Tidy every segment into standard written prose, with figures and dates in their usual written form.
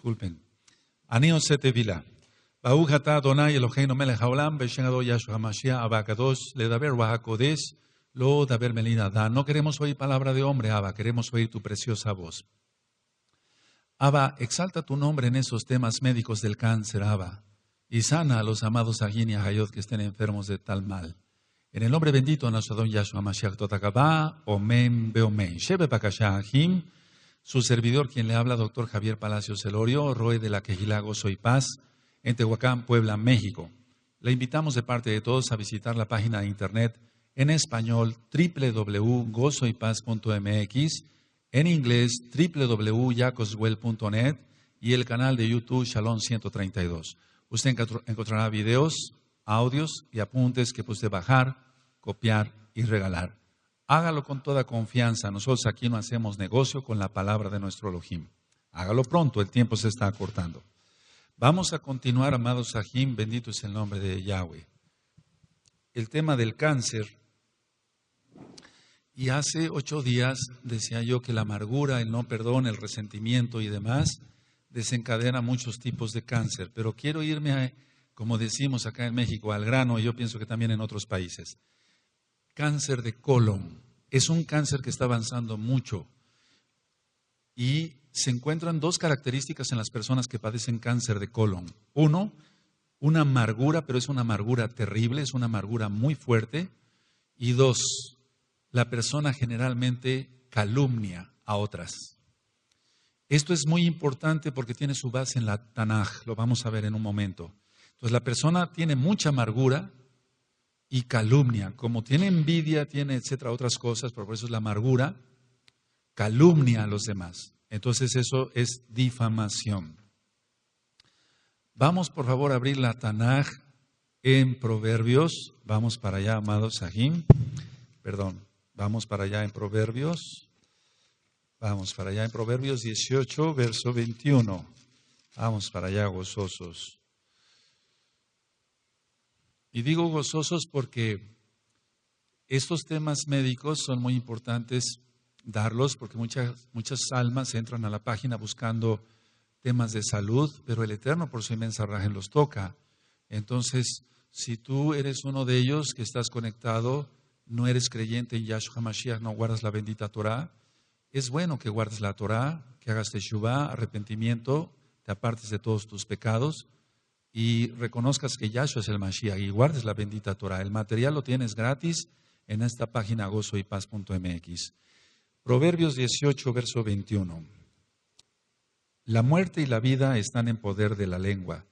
disculpen. Anio sete vila. Baruch atah Adonai Eloheinu melech haolam, b'shem Adonai Yahshua HaMashiach, abacados, ledaber Ruach lo daber melina da. No queremos oír palabra de hombre, Abba, queremos oír tu preciosa voz. Abba, exalta tu nombre en esos temas médicos del cáncer, Abba, y sana a los amados Agin y Ahayot que estén enfermos de tal mal. En el nombre bendito de nuestro Adon Yahshua HaMashiach Totakabá, Omen Beomen. Shebe Bakasha Ahim, su servidor, quien le habla, doctor Javier Palacios Elorio, Roe de la Quejilá Gozo y Paz, en Tehuacán, Puebla, México. Le invitamos de parte de todos a visitar la página de internet en español www.gozoypaz.mx, en inglés www.jacoswell.net y el canal de YouTube Shalom 132. Usted encontrará videos, audios y apuntes que puede bajar, copiar y regalar. Hágalo con toda confianza. Nosotros aquí no hacemos negocio con la palabra de nuestro Elohim. Hágalo pronto, el tiempo se está acortando. Vamos a continuar, amados Sahim, bendito es el nombre de Yahweh. El tema del cáncer. Y hace 8 días decía yo que la amargura, el no perdón, el resentimiento y demás desencadena muchos tipos de cáncer. Pero quiero irme, como decimos acá en México, al grano, y yo pienso que también en otros países. Cáncer de colon. Es un cáncer que está avanzando mucho. Y se encuentran 2 características en las personas que padecen cáncer de colon. 1, una amargura, pero es una amargura terrible, es una amargura muy fuerte. Y 2, la persona generalmente calumnia a otras. Esto es muy importante porque tiene su base en la Tanaj, lo vamos a ver en un momento. Entonces la persona tiene mucha amargura y calumnia, como tiene envidia, tiene etcétera, otras cosas, pero por eso es la amargura, calumnia a los demás. Entonces eso es difamación. Vamos por favor a abrir la Tanaj en Proverbios. Vamos para allá, amados Sahim. Vamos para allá en Proverbios. Vamos para allá en Proverbios 18, verso 21. Vamos para allá gozosos. Y digo gozosos porque estos temas médicos son muy importantes darlos, porque muchas almas entran a la página buscando temas de salud, pero el Eterno por su inmensa rajen los toca. Entonces, si tú eres uno de ellos que estás conectado, no eres creyente en Yahshua HaMashiach, no guardas la bendita Torah, es bueno que guardes la Torah, que hagas teshuvah, arrepentimiento, te apartes de todos tus pecados y reconozcas que Yahshua es el Mashiach y guardes la bendita Torah. El material lo tienes gratis en esta página gozoypaz.mx. Proverbios 18, verso 21. La muerte y la vida están en poder de la lengua,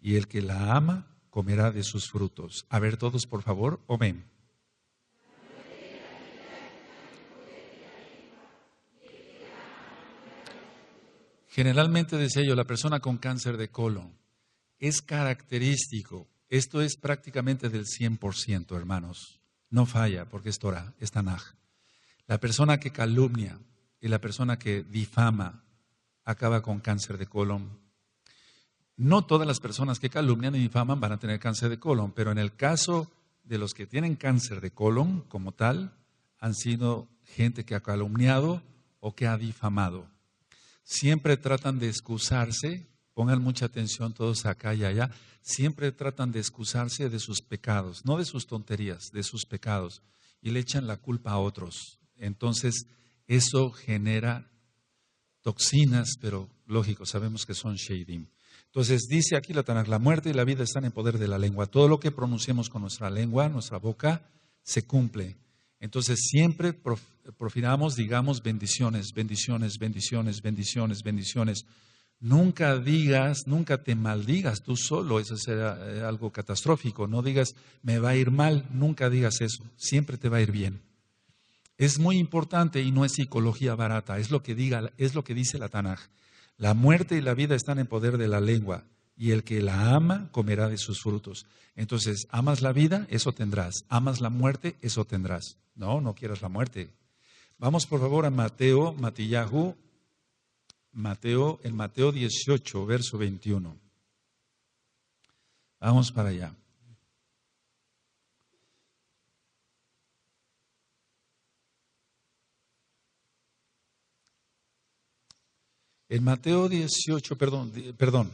y el que la ama comerá de sus frutos. A ver todos, por favor, amén. Generalmente, decía yo, la persona con cáncer de colon es característico. Esto es prácticamente del 100%, hermanos. No falla, porque es Torah, es Tanaj. La persona que calumnia y la persona que difama acaba con cáncer de colon. No todas las personas que calumnian y difaman van a tener cáncer de colon, pero en el caso de los que tienen cáncer de colon como tal, han sido gente que ha calumniado o que ha difamado. Siempre tratan de excusarse, pongan mucha atención todos acá y allá, siempre tratan de excusarse de sus pecados, no de sus tonterías, de sus pecados, y le echan la culpa a otros. Entonces, eso genera toxinas, pero lógico, sabemos que son sheidim. Entonces, dice aquí la Tanaj, la muerte y la vida están en poder de la lengua. Todo lo que pronunciemos con nuestra lengua, nuestra boca, se cumple. Entonces, siempre profiramos, digamos, bendiciones, bendiciones, bendiciones, bendiciones, bendiciones. Nunca digas, nunca te maldigas tú solo, eso será algo catastrófico. No digas, me va a ir mal, nunca digas eso, siempre te va a ir bien. Es muy importante y no es psicología barata, es lo que dice la Tanaj. La muerte y la vida están en poder de la lengua, y el que la ama comerá de sus frutos. Entonces, amas la vida, eso tendrás. Amas la muerte, eso tendrás. No quieras la muerte. Vamos por favor a Mateo 18, verso 21. Vamos para allá. En Mateo 18, perdón,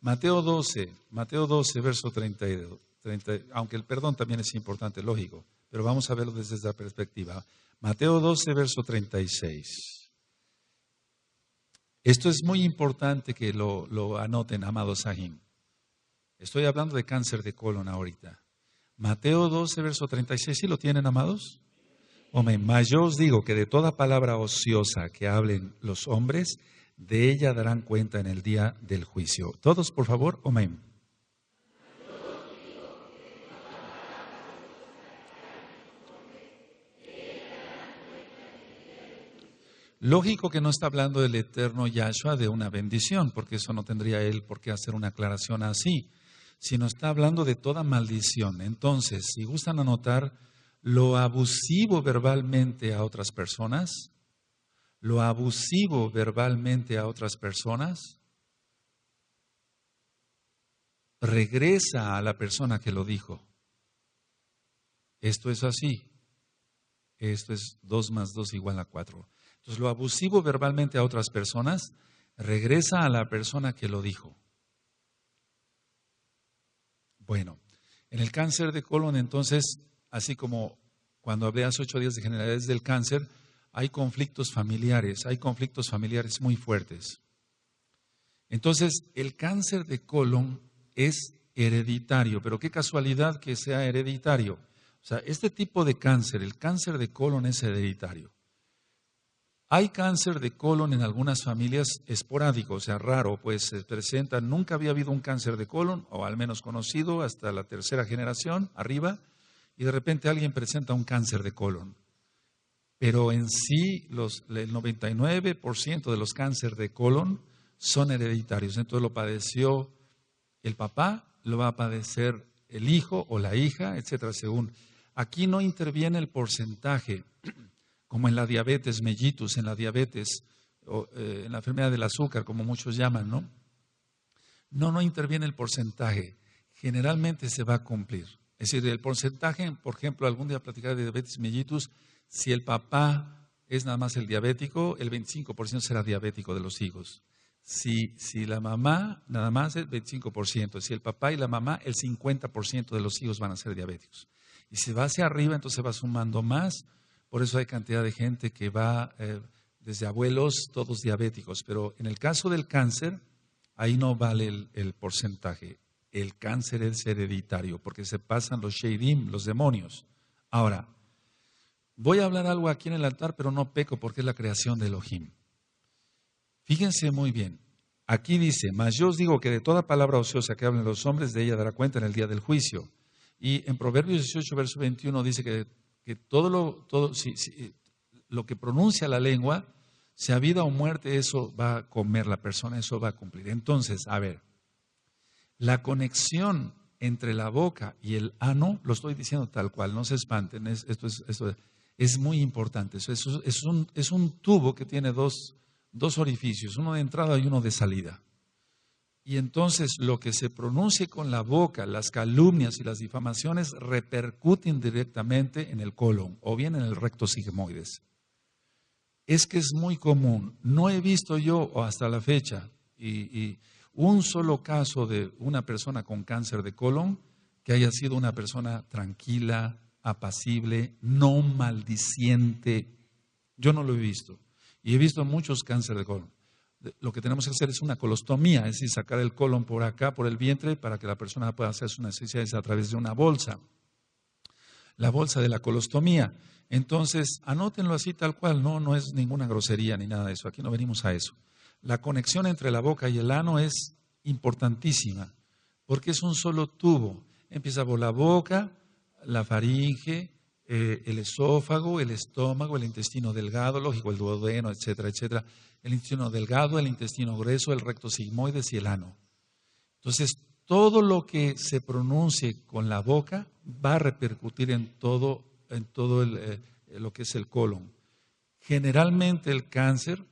Mateo 12, verso 32, 30, aunque el perdón también es importante, lógico, pero vamos a verlo desde esa perspectiva. Mateo 12, verso 36. Esto es muy importante que lo anoten, amados Sahim. Estoy hablando de cáncer de colon ahorita. Mateo 12, verso 36, ¿sí lo tienen, amados? Amén. Mas yo os digo que de toda palabra ociosa que hablen los hombres, de ella darán cuenta en el día del juicio. Todos, por favor, amén. Lógico que no está hablando del eterno Yahshua de una bendición, porque eso no tendría él por qué hacer una aclaración así, sino está hablando de toda maldición. Entonces, si gustan anotar lo abusivo verbalmente a otras personas, regresa a la persona que lo dijo. Esto es así. Esto es 2 más 2 igual a 4. Entonces, lo abusivo verbalmente a otras personas regresa a la persona que lo dijo. Bueno, en el cáncer de colon, entonces, así como cuando hablé hace 8 días de generalidades del cáncer, hay conflictos familiares muy fuertes. Entonces, el cáncer de colon es hereditario, pero qué casualidad que sea hereditario. O sea, este tipo de cáncer, el cáncer de colon es hereditario. Hay cáncer de colon en algunas familias esporádico, o sea, raro, pues se presenta, nunca había habido un cáncer de colon, o al menos conocido hasta la 3ª generación, arriba, y de repente alguien presenta un cáncer de colon. Pero en sí, el 99% de los cánceres de colon son hereditarios. Entonces lo padeció el papá, lo va a padecer el hijo o la hija, etcétera, según. Aquí no interviene el porcentaje, como en la diabetes mellitus, en la diabetes, en la enfermedad del azúcar, como muchos llaman, ¿no? No interviene el porcentaje. Generalmente se va a cumplir. Es decir, el porcentaje, por ejemplo, algún día platicaré de diabetes mellitus, si el papá es nada más el diabético, el 25% será diabético de los hijos. Si la mamá, nada más el 25%. Si el papá y la mamá, el 50% de los hijos van a ser diabéticos. Y si va hacia arriba, entonces va sumando más. Por eso hay cantidad de gente que va desde abuelos, todos diabéticos. Pero en el caso del cáncer, ahí no vale el porcentaje. El cáncer es hereditario, porque se pasan los sheidim, los demonios. Ahora, voy a hablar algo aquí en el altar, pero no peco porque es la creación de Elohim. Fíjense muy bien. Aquí dice, mas yo os digo que de toda palabra ociosa que hablen los hombres, de ella dará cuenta en el día del juicio. Y en Proverbios 18, verso 21 dice que todo lo que pronuncia la lengua, sea vida o muerte, eso va a comer la persona, eso va a cumplir. Entonces, a ver, la conexión entre la boca y el ano, lo estoy diciendo tal cual, no se espanten, esto es muy importante. Es un tubo que tiene dos orificios, uno de entrada y uno de salida. Y entonces lo que se pronuncie con la boca, las calumnias y las difamaciones repercuten directamente en el colon o bien en el recto sigmoides. Es que es muy común. No he visto yo hasta la fecha y un solo caso de una persona con cáncer de colon que haya sido una persona tranquila, apacible, no maldiciente. Yo no lo he visto. Y he visto muchos cánceres de colon. Lo que tenemos que hacer es una colostomía, es decir, sacar el colon por acá, por el vientre, para que la persona pueda hacer sus necesidades a través de una bolsa. La bolsa de la colostomía. Entonces, anótenlo así tal cual, no es ninguna grosería ni nada de eso, aquí no venimos a eso. La conexión entre la boca y el ano es importantísima, porque es un solo tubo. Empieza por la boca, la faringe, el esófago, el estómago, el intestino delgado, lógico, el duodeno, etcétera, etcétera. El intestino delgado, el intestino grueso, el recto sigmoides y el ano. Entonces, todo lo que se pronuncie con la boca va a repercutir en todo lo que es el colon. Generalmente el cáncer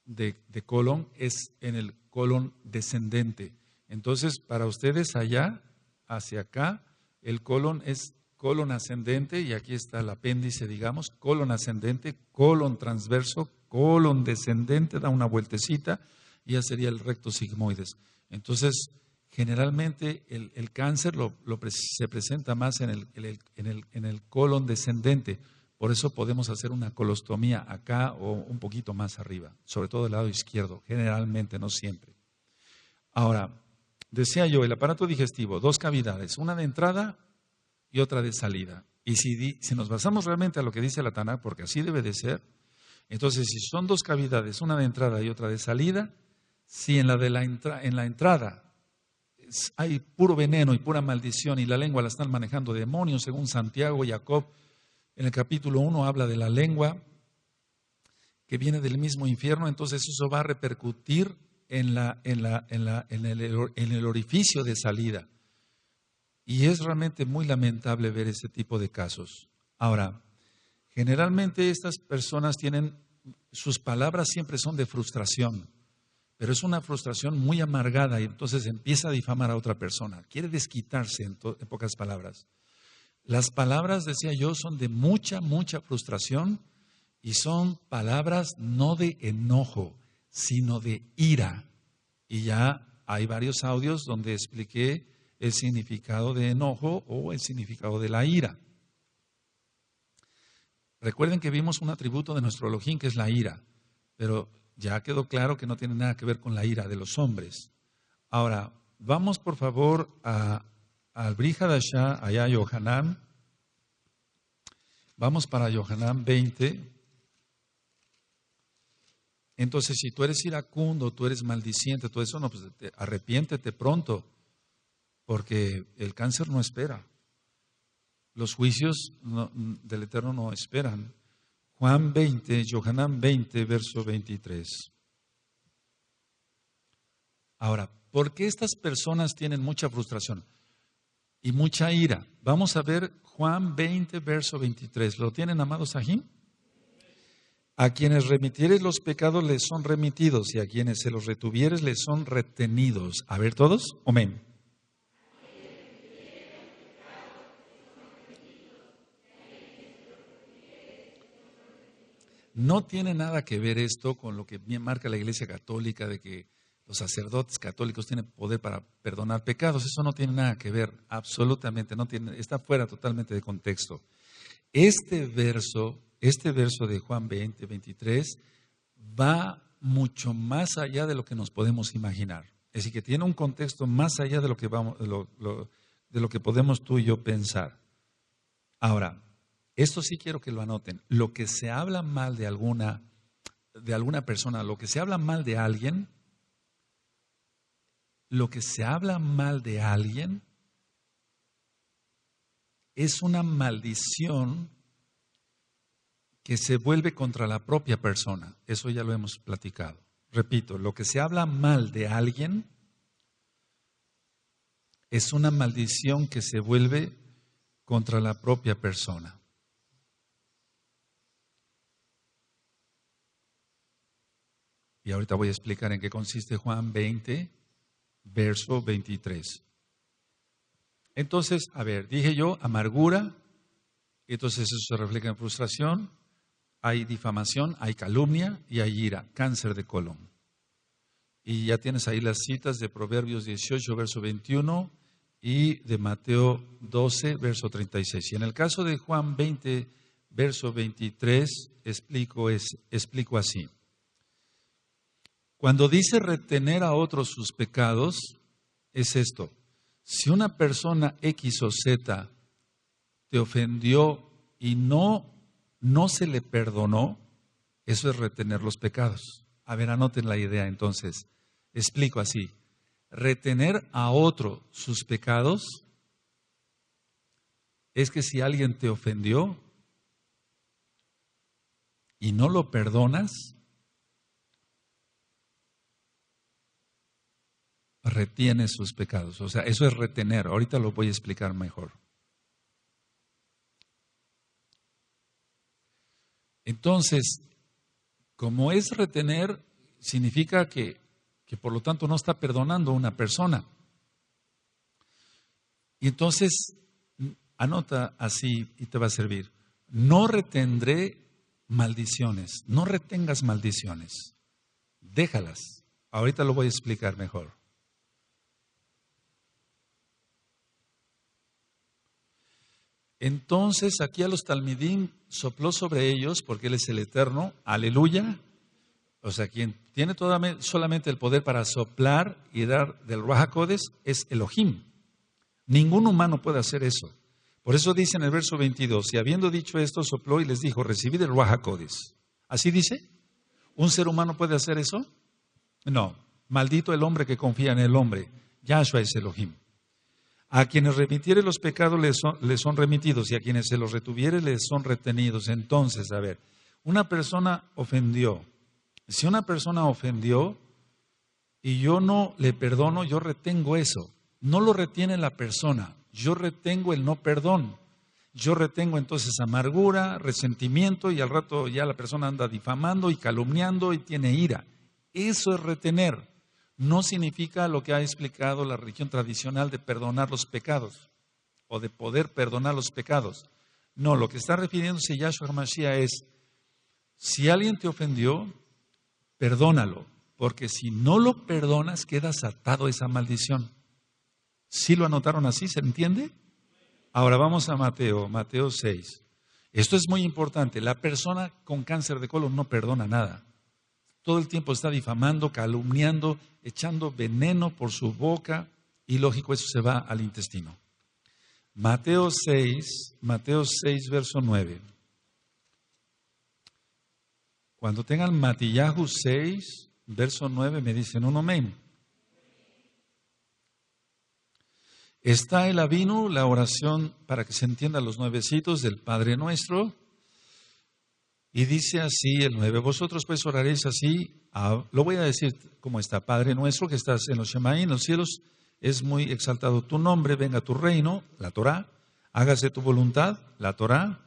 de colon es en el colon descendente. Entonces, para ustedes allá, hacia acá, el colon es colon ascendente, y aquí está el apéndice, digamos, colon ascendente, colon transverso, colon descendente, da una vueltecita, y ya sería el recto sigmoides. Entonces, generalmente el cáncer se presenta más en el colon descendente. Por eso podemos hacer una colostomía acá o un poquito más arriba, sobre todo del lado izquierdo, generalmente, no siempre. Ahora, decía yo, el aparato digestivo, 2 cavidades, una de entrada y otra de salida. Y si nos basamos realmente a lo que dice la Tanaj, porque así debe de ser, entonces si son 2 cavidades, una de entrada y otra de salida, si en la entrada hay puro veneno y pura maldición y la lengua la están manejando demonios, según Santiago y Jacob, en el capítulo 1 habla de la lengua que viene del mismo infierno, entonces eso va a repercutir en el orificio de salida. Y es realmente muy lamentable ver ese tipo de casos. Ahora, generalmente estas personas sus palabras siempre son de frustración, pero es una frustración muy amargada y entonces empieza a difamar a otra persona. Quiere desquitarse en pocas palabras. Las palabras, decía yo, son de mucha, mucha frustración y son palabras no de enojo, sino de ira. Y ya hay varios audios donde expliqué el significado de enojo o el significado de la ira. Recuerden que vimos un atributo de nuestro Elohim que es la ira, pero ya quedó claro que no tiene nada que ver con la ira de los hombres. Ahora, vamos por favor al Brit Hadashah, allá a Yohanan. Vamos para Yohanan 20. Entonces, si tú eres iracundo, tú eres maldiciente, todo eso, no, pues arrepiéntete pronto, porque el cáncer no espera. Los juicios del Eterno no esperan. Juan 20, Yohanan 20, verso 23. Ahora, ¿por qué estas personas tienen mucha frustración y mucha ira? Vamos a ver Juan 20, verso 23. ¿Lo tienen, amados aquí? A quienes remitieres los pecados les son remitidos y a quienes se los retuvieres les son retenidos. A ver todos, amén. No tiene nada que ver esto con lo que marca la Iglesia Católica de que los sacerdotes católicos tienen poder para perdonar pecados. Eso no tiene nada que ver, absolutamente, está fuera totalmente de contexto. Este verso de Juan 20, 23 va mucho más allá de lo que nos podemos imaginar. Es decir, que tiene un contexto más allá de lo que podemos tú y yo pensar. Ahora, esto sí quiero que lo anoten. Lo que se habla mal de alguna persona, lo que se habla mal de alguien, es una maldición que se vuelve contra la propia persona. Eso ya lo hemos platicado. Repito, lo que se habla mal de alguien es una maldición que se vuelve contra la propia persona. Y ahorita voy a explicar en qué consiste Juan 20, verso 23. Entonces, a ver, dije yo, amargura, entonces eso se refleja en frustración, hay difamación, hay calumnia y hay ira, cáncer de colon. Y ya tienes ahí las citas de Proverbios 18, verso 21 y de Mateo 12, verso 36. Y en el caso de Juan 20, verso 23, explico así. Cuando dice retener a otros sus pecados, es esto. Si una persona X o Z te ofendió y no se le perdonó, eso es retener los pecados. A ver, anoten la idea entonces. Explico así. Retener a otro sus pecados es que si alguien te ofendió y no lo perdonas, retienes sus pecados. O sea, eso es retener. Ahorita lo voy a explicar mejor. Entonces, como es retener, significa que por lo tanto no está perdonando a una persona. Y entonces, anota así y te va a servir. No retendré maldiciones. No retengas maldiciones. Déjalas. Ahorita lo voy a explicar mejor. Entonces aquí a los talmidim sopló sobre ellos, porque Él es el Eterno, aleluya. O sea, quien tiene solamente el poder para soplar y dar del Ruach HaKodesh es Elohim. Ningún humano puede hacer eso. Por eso dice en el verso 22, y habiendo dicho esto, sopló y les dijo, recibid el Ruach HaKodesh. ¿Así dice? ¿Un ser humano puede hacer eso? No. Maldito el hombre que confía en el hombre. Yahshua es Elohim. A quienes remitiere los pecados les son remitidos, y a quienes se los retuviere les son retenidos. Entonces, a ver, una persona ofendió. Si una persona ofendió y yo no le perdono, yo retengo eso. No lo retiene la persona, yo retengo el no perdón. Yo retengo entonces amargura, resentimiento, y al rato ya la persona anda difamando y calumniando y tiene ira. Eso es retener. No significa lo que ha explicado la religión tradicional de perdonar los pecados o de poder perdonar los pecados. No, lo que está refiriéndose Yahshua HaMashiach es, si alguien te ofendió, perdónalo, porque si no lo perdonas, quedas atado a esa maldición. ¿Sí lo anotaron así? ¿Se entiende? Ahora vamos a Mateo 6. Esto es muy importante. La persona con cáncer de colon no perdona nada. Todo el tiempo está difamando, calumniando, echando veneno por su boca, y lógico, eso se va al intestino. Mateo 6, verso 9. Cuando tengan Matillahu 6, verso 9, me dicen un amén. Está el Avinu, la oración, para que se entiendan los nuevecitos del Padre Nuestro. Y dice así el 9, vosotros pues oraréis así, lo voy a decir como está, Padre nuestro que estás en los Shemaín, en los cielos, es muy exaltado tu nombre, venga tu reino, la Torá, hágase tu voluntad, la Torá,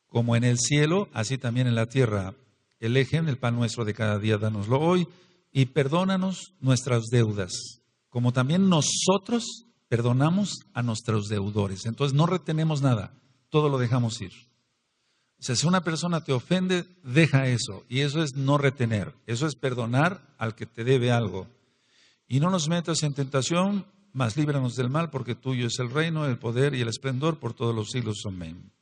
como en el cielo, así también en la tierra. El pan nuestro de cada día, dánoslo hoy, y perdónanos nuestras deudas, como también nosotros perdonamos a nuestros deudores. Entonces no retenemos nada, todo lo dejamos ir. O sea, si una persona te ofende, deja eso. Y eso es no retener. Eso es perdonar al que te debe algo. Y no nos metas en tentación, mas líbranos del mal, porque tuyo es el reino, el poder y el esplendor por todos los siglos. Amén.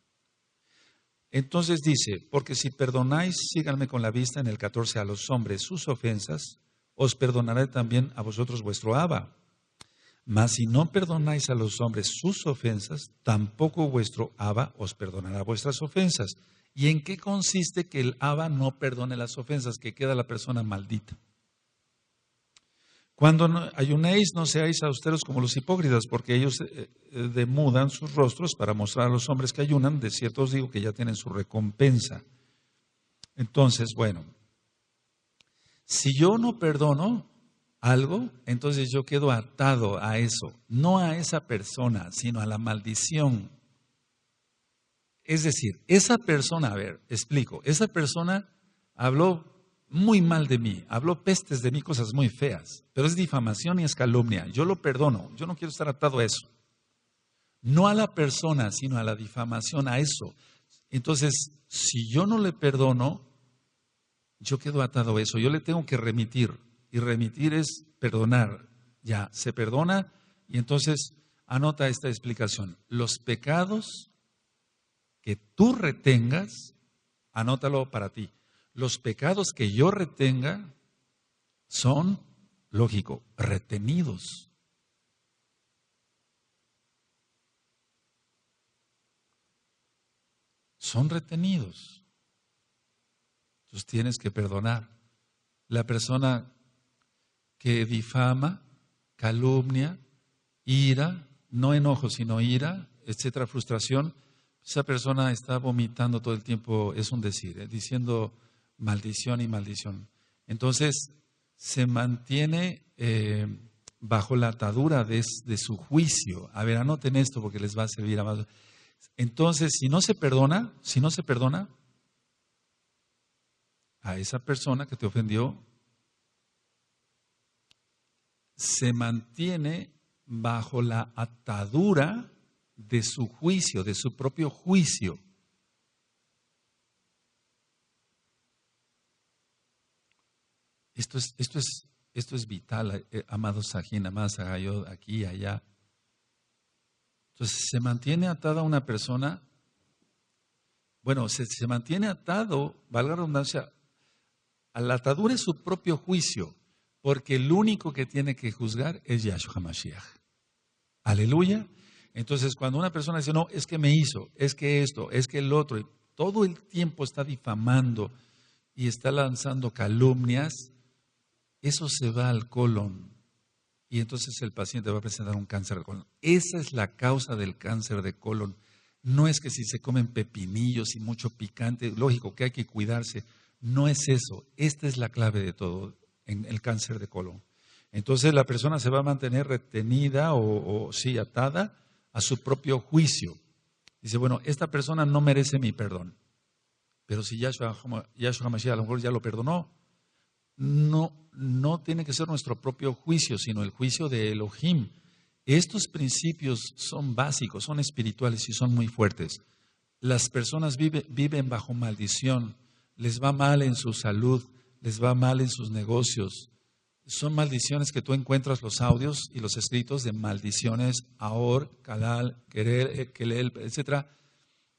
Entonces dice, porque si perdonáis, síganme con la vista en el 14, a los hombres sus ofensas, os perdonaré también a vosotros vuestro Abba. Mas si no perdonáis a los hombres sus ofensas, tampoco vuestro Abba os perdonará vuestras ofensas. ¿Y en qué consiste que el Abba no perdone las ofensas? Que queda la persona maldita. Cuando ayunéis, no seáis austeros como los hipócritas, porque ellos demudan sus rostros para mostrar a los hombres que ayunan. De cierto os digo que ya tienen su recompensa. Entonces, bueno, si yo no perdono algo, entonces yo quedo atado a eso, no a esa persona, sino a la maldición. Es decir, esa persona, a ver, explico, esa persona habló muy mal de mí, habló pestes de mí, cosas muy feas, pero es difamación y es calumnia. Yo lo perdono, yo no quiero estar atado a eso. No a la persona, sino a la difamación, a eso. Entonces, si yo no le perdono, yo quedo atado a eso, yo le tengo que remitir. Y remitir es perdonar. Ya, se perdona. Y entonces anota esta explicación. Los pecados que tú retengas, anótalo para ti. Los pecados que yo retenga son, lógico, retenidos. Son retenidos. Entonces tienes que perdonar. La persona que difama, calumnia, ira, no enojo, sino ira, etcétera, frustración, esa persona está vomitando todo el tiempo, es un decir, diciendo maldición y maldición. Entonces, se mantiene bajo la atadura de su juicio. A ver, anoten esto porque les va a servir a más. Entonces, si no se perdona a esa persona que te ofendió, se mantiene bajo la atadura de su juicio, de su propio juicio. Esto es Esto es vital, amados Sajín, amadas Agayot, aquí y allá. Entonces, se mantiene atada una persona, bueno, se mantiene atado, valga la redundancia, a la atadura es su propio juicio, porque el único que tiene que juzgar es Yahshua HaMashiach. Aleluya. Entonces, cuando una persona dice, no, es que me hizo, es que esto, es que el otro, y todo el tiempo está difamando y está lanzando calumnias, eso se va al colon y entonces el paciente va a presentar un cáncer de colon. Esa es la causa del cáncer de colon. No es que si se comen pepinillos y mucho picante, lógico que hay que cuidarse. No es eso. Esta es la clave de todo en el cáncer de colon. Entonces la persona se va a mantener retenida o sí, atada a su propio juicio. Dice, bueno, esta persona no merece mi perdón. Pero si Yahshua HaMashiach a lo mejor ya lo perdonó, no tiene que ser nuestro propio juicio, sino el juicio de Elohim. Estos principios son básicos, son espirituales y son muy fuertes. Las personas viven bajo maldición, les va mal en su salud, les va mal en sus negocios. Son maldiciones que tú encuentras los audios y los escritos de maldiciones, Ahor, Kalal, Kelel, etc.,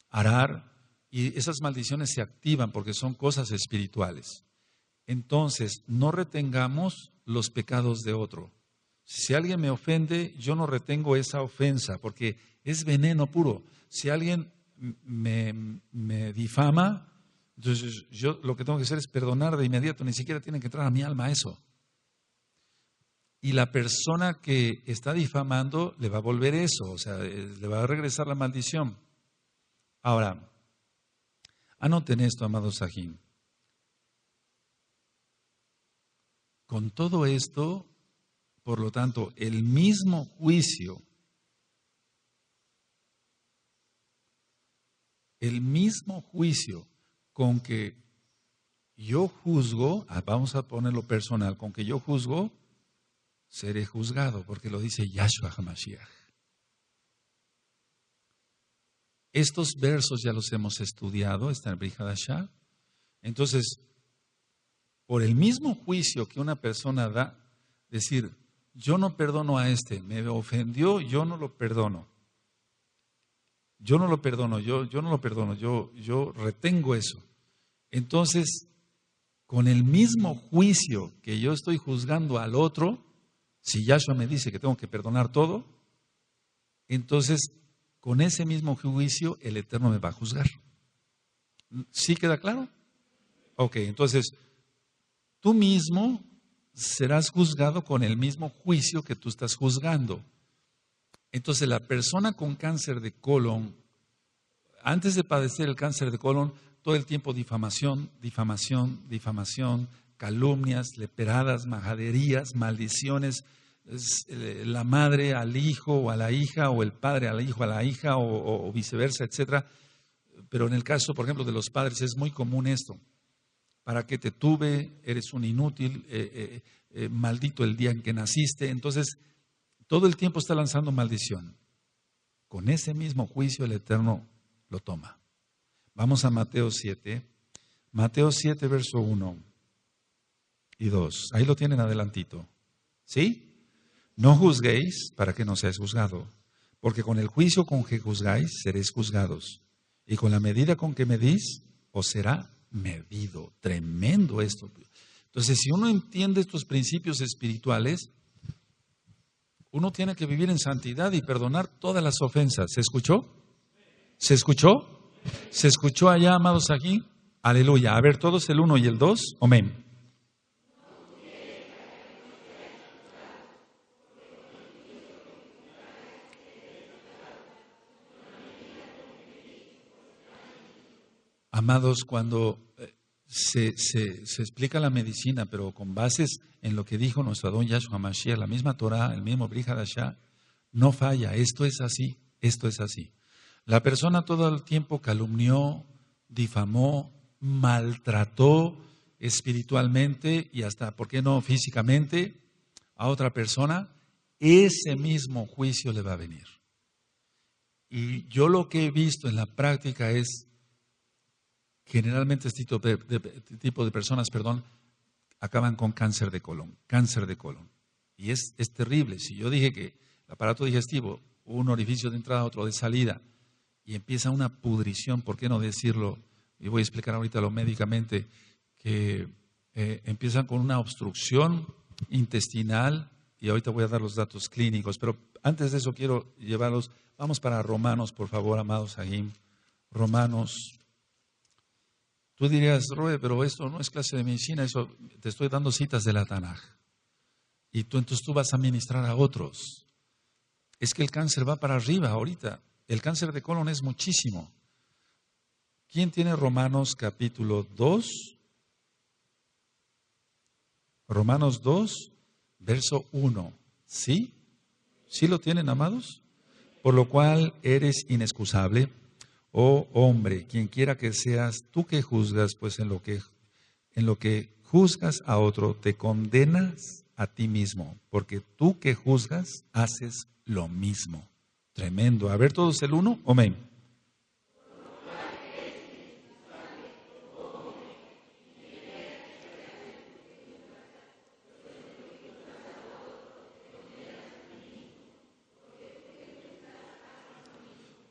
Arar, y esas maldiciones se activan porque son cosas espirituales. Entonces, no retengamos los pecados de otro. Si alguien me ofende, yo no retengo esa ofensa, porque es veneno puro. Si alguien me difama, entonces yo lo que tengo que hacer es perdonar de inmediato, ni siquiera tiene que entrar a mi alma eso. Y la persona que está difamando le va a volver eso, o sea, le va a regresar la maldición. Ahora, anoten esto, amados Sajín. Con todo esto, por lo tanto, el mismo juicio con que yo juzgo, vamos a ponerlo personal, con que yo juzgo, seré juzgado, porque lo dice Yahshua HaMashiach. Estos versos ya los hemos estudiado, está en Brit Hadashah. Entonces, por el mismo juicio que una persona da, decir, yo no perdono a este, me ofendió, yo no lo perdono. Yo no lo perdono, yo retengo eso. Entonces, con el mismo juicio que yo estoy juzgando al otro, si Yahshua me dice que tengo que perdonar todo, entonces con ese mismo juicio el Eterno me va a juzgar. ¿Sí queda claro? Ok, entonces tú mismo serás juzgado con el mismo juicio que tú estás juzgando. Entonces la persona con cáncer de colon, antes de padecer el cáncer de colon, todo el tiempo difamación, calumnias, leperadas, majaderías, maldiciones, la madre al hijo o a la hija, o el padre al hijo a la hija, o viceversa, etcétera. Pero en el caso, por ejemplo, de los padres es muy común esto. ¿Para qué te tuve? Eres un inútil, maldito el día en que naciste. Entonces, todo el tiempo está lanzando maldición. Con ese mismo juicio el Eterno lo toma. Vamos a Mateo 7. Mateo 7, verso 1 y 2. Ahí lo tienen adelantito. ¿Sí? No juzguéis para que no seáis juzgado, porque con el juicio con que juzgáis seréis juzgados, y con la medida con que medís os será medido. Tremendo esto. Entonces, si uno entiende estos principios espirituales, uno tiene que vivir en santidad y perdonar todas las ofensas. ¿Se escuchó? ¿Se escuchó? ¿Se escuchó allá, amados, aquí? Aleluya. A ver, todos el 1 y el 2. Amén. Amados, cuando se explica la medicina, pero con bases en lo que dijo nuestro Adón Yahshua HaMashiach, la misma Torah, el mismo Brit Hadashah, no falla. Esto es así, esto es así. La persona todo el tiempo calumnió, difamó, maltrató espiritualmente y hasta, ¿por qué no físicamente, a otra persona? Ese mismo juicio le va a venir. Y yo lo que he visto en la práctica es, generalmente este tipo de personas, acaban con cáncer de colon, cáncer de colon. Y es terrible. Si yo dije que el aparato digestivo, un orificio de entrada, otro de salida, y empieza una pudrición, ¿por qué no decirlo? Y voy a explicar ahorita lo médicamente, que empiezan con una obstrucción intestinal, y ahorita voy a dar los datos clínicos, pero antes de eso quiero llevarlos, vamos para Romanos, por favor, amados Ahim. Romanos. Tú dirías, Roe, pero esto no es clase de medicina, eso te estoy dando citas de la Tanaj. Y entonces tú vas a ministrar a otros. Es que el cáncer va para arriba ahorita. El cáncer de colon es muchísimo. ¿Quién tiene Romanos capítulo 2? Romanos 2, verso 1. ¿Sí? ¿Sí lo tienen, amados? Por lo cual eres inexcusable, oh hombre, quien quiera que seas, tú que juzgas, pues en lo que juzgas a otro, te condenas a ti mismo, porque tú que juzgas, haces lo mismo. Tremendo. A ver todos el 1, amén.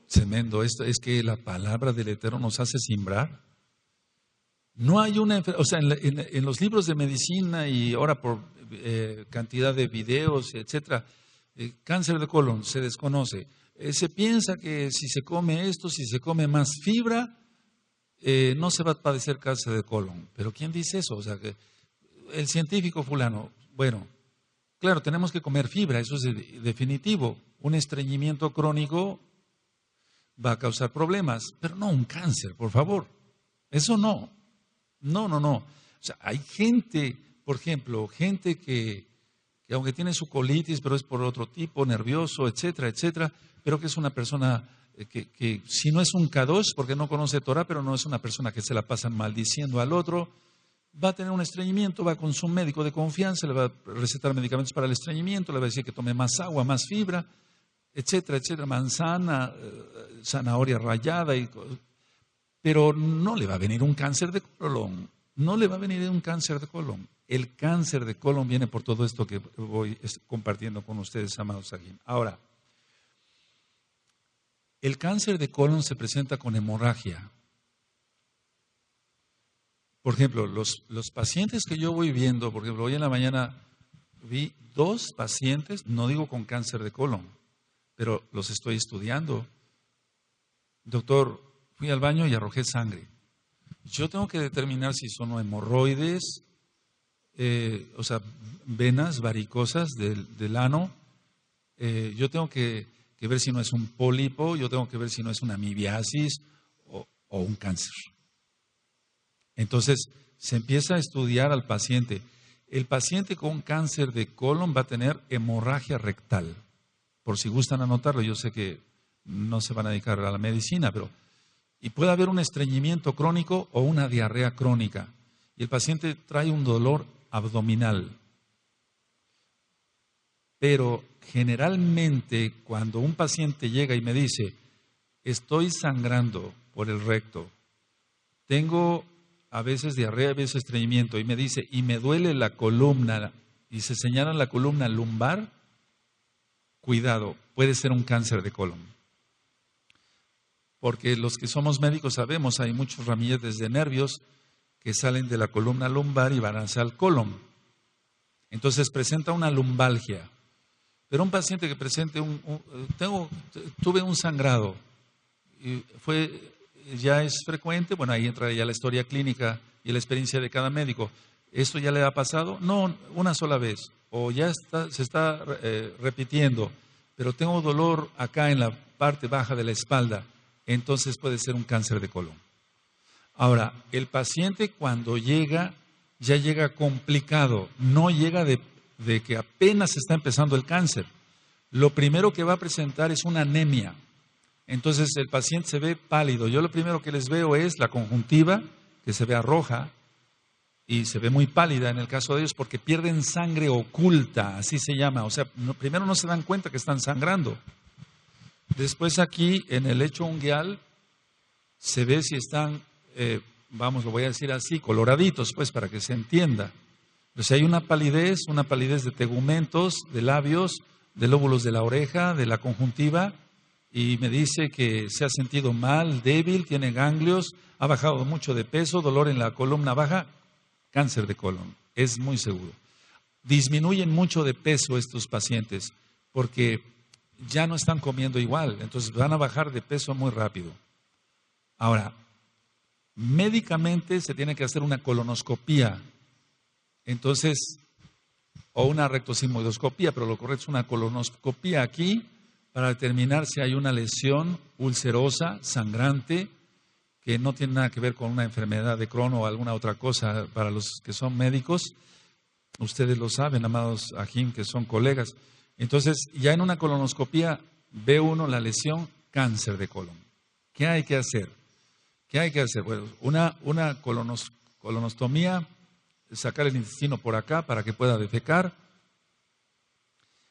Tremendo. Esto es que la palabra del Eterno nos hace simbrar. No hay una enfermedad, o sea, en los libros de medicina y ahora por cantidad de videos, etcétera, cáncer de colon se desconoce. Se piensa que si se come esto, si se come más fibra, no se va a padecer cáncer de colon. Pero ¿quién dice eso? O sea, que el científico fulano, bueno, claro, tenemos que comer fibra, eso es definitivo. Un estreñimiento crónico va a causar problemas, pero no un cáncer, por favor. Eso no. No. O sea, hay gente, por ejemplo, gente que aunque tiene su colitis, pero es por otro tipo, nervioso, etcétera, etcétera, pero que es una persona que si no es un kadosh, porque no conoce Torah, pero no es una persona que se la pasa maldiciendo al otro, va a tener un estreñimiento, va con su médico de confianza, le va a recetar medicamentos para el estreñimiento, le va a decir que tome más agua, más fibra, etcétera, etcétera, manzana, zanahoria rallada, pero no le va a venir un cáncer de colon, no le va a venir un cáncer de colon. El cáncer de colon viene por todo esto que voy compartiendo con ustedes, amados Sahim. Ahora, el cáncer de colon se presenta con hemorragia. Por ejemplo, los pacientes que yo voy viendo, por ejemplo, hoy en la mañana vi 2 pacientes, no digo con cáncer de colon, pero los estoy estudiando. Doctor, fui al baño y arrojé sangre. Yo tengo que determinar si son hemorroides, o sea, venas varicosas del ano. Yo tengo que ver si no es un pólipo, yo tengo que ver si no es una amibiasis o un cáncer. Entonces, se empieza a estudiar al paciente. El paciente con cáncer de colon va a tener hemorragia rectal. Por si gustan anotarlo, yo sé que no se van a dedicar a la medicina, y puede haber un estreñimiento crónico o una diarrea crónica. Y el paciente trae un dolor abdominal. Pero generalmente cuando un paciente llega y me dice, estoy sangrando por el recto, tengo a veces diarrea, a veces estreñimiento, y me dice, y me duele la columna, y se señala la columna lumbar, cuidado, puede ser un cáncer de colon. Porque los que somos médicos sabemos, hay muchos ramilletes de nervios que salen de la columna lumbar y van hacia el colon. Entonces presenta una lumbalgia. Pero un paciente que presente tuve un sangrado, y ya es frecuente, bueno, ahí entra ya la historia clínica y la experiencia de cada médico. ¿Esto ya le ha pasado? No, una sola vez. O ya se está repitiendo, pero tengo dolor acá en la parte baja de la espalda. Entonces puede ser un cáncer de colon. Ahora, el paciente cuando llega, ya llega complicado, no llega de que apenas está empezando el cáncer. Lo primero que va a presentar es una anemia. Entonces el paciente se ve pálido. Yo lo primero que les veo es la conjuntiva, que se vea roja y se ve muy pálida en el caso de ellos porque pierden sangre oculta, así se llama. O sea, primero no se dan cuenta que están sangrando. Después aquí en el lecho unguial se ve si están, lo voy a decir así, coloraditos, pues para que se entienda. Pues hay una palidez de tegumentos, de labios, de lóbulos de la oreja, de la conjuntiva, y me dice que se ha sentido mal, débil, tiene ganglios, ha bajado mucho de peso, dolor en la columna baja, cáncer de colon, es muy seguro. Disminuyen mucho de peso estos pacientes porque ya no están comiendo igual, entonces van a bajar de peso muy rápido. Ahora, médicamente se tiene que hacer una colonoscopía, entonces, o una rectosigmoidoscopía, pero lo correcto es una colonoscopía aquí para determinar si hay una lesión ulcerosa, sangrante, que no tiene nada que ver con una enfermedad de Crohn o alguna otra cosa para los que son médicos. Ustedes lo saben, amados Ajim, que son colegas. Entonces, ya en una colonoscopía ve uno la lesión cáncer de colon. ¿Qué hay que hacer? ¿Qué hay que hacer? Bueno, una colonostomía, sacar el intestino por acá para que pueda defecar.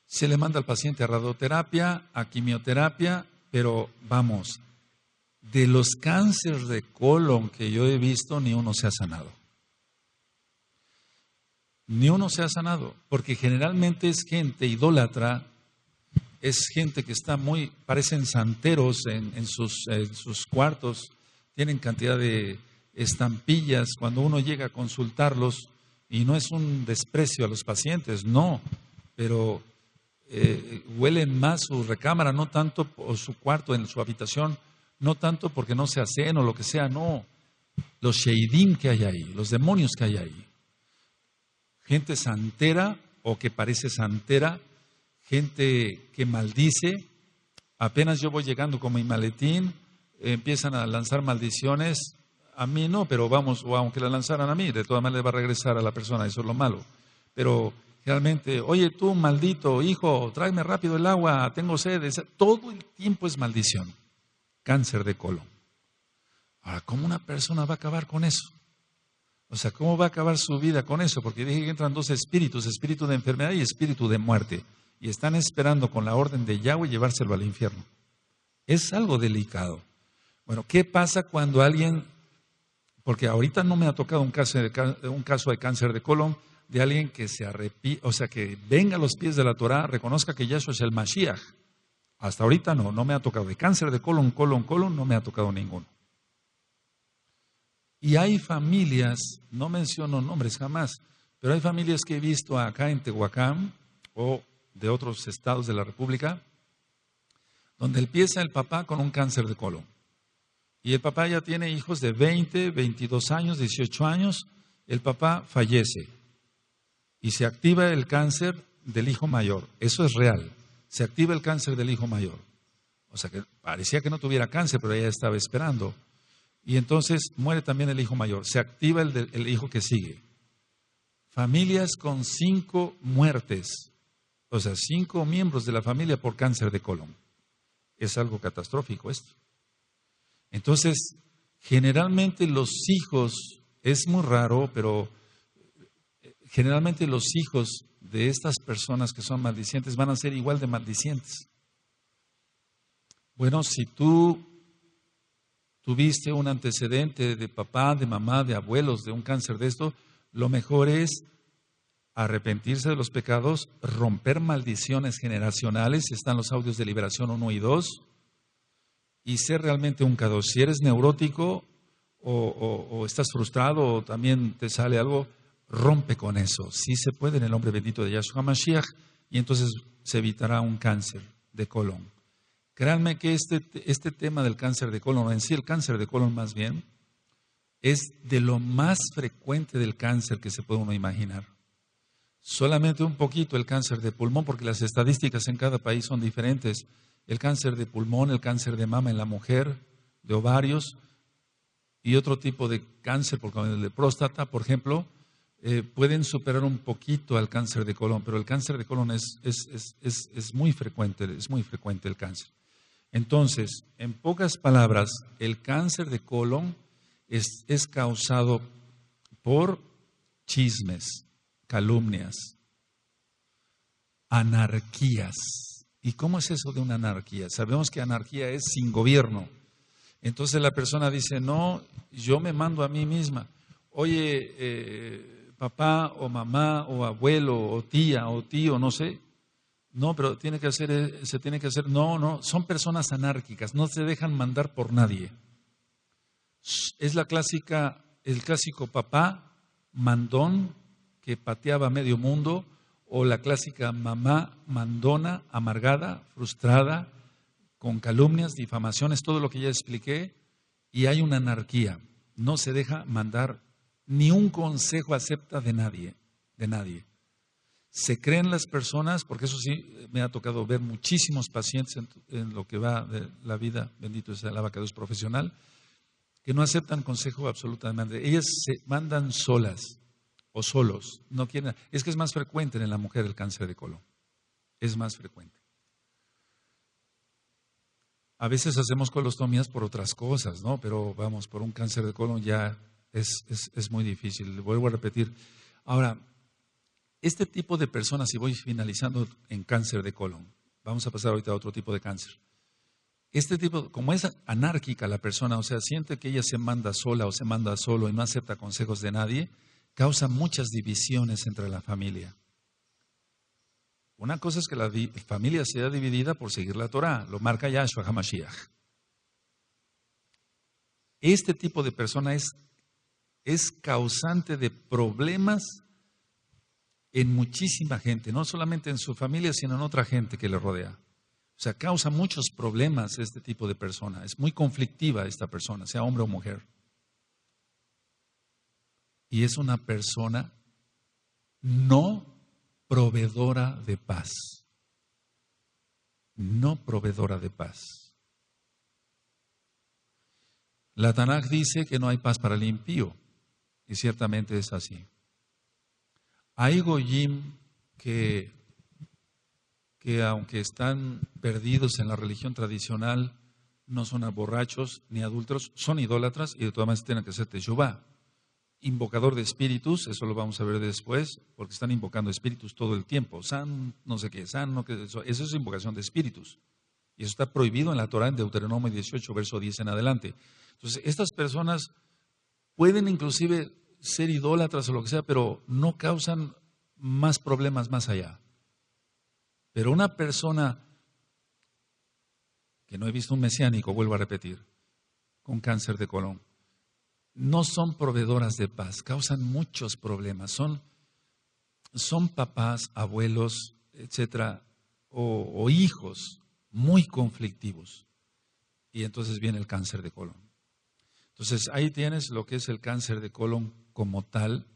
Se le manda al paciente a radioterapia, a quimioterapia, pero vamos, de los cánceres de colon que yo he visto, ni uno se ha sanado. Ni uno se ha sanado, porque generalmente es gente idólatra, es gente que está parecen santeros en sus cuartos, tienen cantidad de estampillas. Cuando uno llega a consultarlos, y no es un desprecio a los pacientes, no, pero huelen más su recámara, no tanto, o su cuarto en su habitación, no tanto porque no se hacen o lo que sea, no, los sheidim que hay ahí, los demonios que hay ahí. Gente santera o que parece santera, gente que maldice. Apenas yo voy llegando con mi maletín, empiezan a lanzar maldiciones. A mí no, pero vamos, o aunque la lanzaran a mí, de todas maneras va a regresar a la persona, eso es lo malo. Pero realmente, oye tú, maldito hijo, tráeme rápido el agua, tengo sed. Todo el tiempo es maldición. Cáncer de colon. Ahora, ¿cómo una persona va a acabar con eso? O sea, ¿cómo va a acabar su vida con eso? Porque dije que entran dos espíritus, espíritu de enfermedad y espíritu de muerte. Y están esperando con la orden de Yahweh llevárselo al infierno. Es algo delicado. Bueno, ¿qué pasa cuando alguien, porque ahorita no me ha tocado un caso de cáncer de colon, de alguien que se arrepiente, o sea, que venga a los pies de la Torah, reconozca que Yahshua es el Mashiach? Hasta ahorita no me ha tocado. De cáncer de colon, no me ha tocado ninguno. Y hay familias, no menciono nombres jamás, pero hay familias que he visto acá en Tehuacán o de otros estados de la República, donde empieza el papá con un cáncer de colon. Y el papá ya tiene hijos de 20, 22 años, 18 años. El papá fallece y se activa el cáncer del hijo mayor. Eso es real. Se activa el cáncer del hijo mayor. O sea que parecía que no tuviera cáncer, pero ella estaba esperando. Y entonces muere también el hijo mayor. Se activa el hijo que sigue. Familias con 5 muertes. O sea, 5 miembros de la familia por cáncer de colon. Es algo catastrófico esto. Entonces, generalmente los hijos, es muy raro, pero generalmente los hijos de estas personas que son maldicientes van a ser igual de maldicientes. Bueno, si tú tuviste un antecedente de papá, de mamá, de abuelos, de un cáncer de esto, lo mejor es arrepentirse de los pecados, romper maldiciones generacionales, están los audios de liberación 1 y 2, y ser realmente un kadosh. Si eres neurótico o estás frustrado o también te sale algo, rompe con eso. Sí se puede en el nombre bendito de Yahshua Mashiach, y entonces se evitará un cáncer de colon. Créanme que este tema del cáncer de colon, en sí el cáncer de colon más bien, es de lo más frecuente del cáncer que se puede uno imaginar. Solamente un poquito el cáncer de pulmón, porque las estadísticas en cada país son diferentes. El cáncer de pulmón, el cáncer de mama en la mujer, de ovarios, y otro tipo de cáncer, porque el de próstata, por ejemplo, pueden superar un poquito al cáncer de colon, pero el cáncer de colon es muy frecuente el cáncer. Entonces, en pocas palabras, el cáncer de colon es causado por chismes, calumnias, anarquías. ¿Y cómo es eso de una anarquía? Sabemos que anarquía es sin gobierno. Entonces la persona dice, no, yo me mando a mí misma. Oye, papá o mamá o abuelo o tía o tío, no sé. No, pero se tiene que hacer. No, son personas anárquicas, no se dejan mandar por nadie. Es el clásico papá mandón que pateaba medio mundo, o la clásica mamá mandona, amargada, frustrada, con calumnias, difamaciones, todo lo que ya expliqué, y hay una anarquía. No se deja mandar, ni un consejo acepta de nadie, de nadie. Se creen las personas, porque eso sí, me ha tocado ver muchísimos pacientes en lo que va de la vida, bendito sea el abacados profesional, que no aceptan consejo absolutamente. Ellas se mandan solas o solos, no quieren. Es que es más frecuente en la mujer el cáncer de colon, es más frecuente. A veces hacemos colostomías por otras cosas, ¿no? Pero vamos, por un cáncer de colon ya es muy difícil. Vuelvo a repetir. Ahora, este tipo de personas, y voy finalizando en cáncer de colon, vamos a pasar ahorita a otro tipo de cáncer. Este tipo, como es anárquica la persona, o sea, siente que ella se manda sola o se manda solo y no acepta consejos de nadie, causa muchas divisiones entre la familia. Una cosa es que la familia sea dividida por seguir la Torah, lo marca Yahshua HaMashiach. Este tipo de persona es causante de problemas en muchísima gente, no solamente en su familia, sino en otra gente que le rodea. O sea, causa muchos problemas este tipo de persona. Es muy conflictiva esta persona, sea hombre o mujer. Y es una persona no proveedora de paz. No proveedora de paz. La Tanaj dice que no hay paz para el impío. Y ciertamente es así. Hay goyim que aunque están perdidos en la religión tradicional, no son borrachos ni adúlteros, son idólatras y de todas maneras tienen que hacer teshuvá. Invocador de espíritus, eso lo vamos a ver después, porque están invocando espíritus todo el tiempo. San, no sé qué, san, no qué, eso es invocación de espíritus. Y eso está prohibido en la Torah, en Deuteronomio 18, verso 10 en adelante. Entonces, estas personas pueden inclusive ser idólatras o lo que sea, pero no causan más problemas más allá. Pero una persona que no he visto un mesiánico, vuelvo a repetir, con cáncer de colon, no son proveedoras de paz, causan muchos problemas. Son papás, abuelos, etcétera, o hijos muy conflictivos. Y entonces viene el cáncer de colon. Entonces ahí tienes lo que es el cáncer de colon como tal.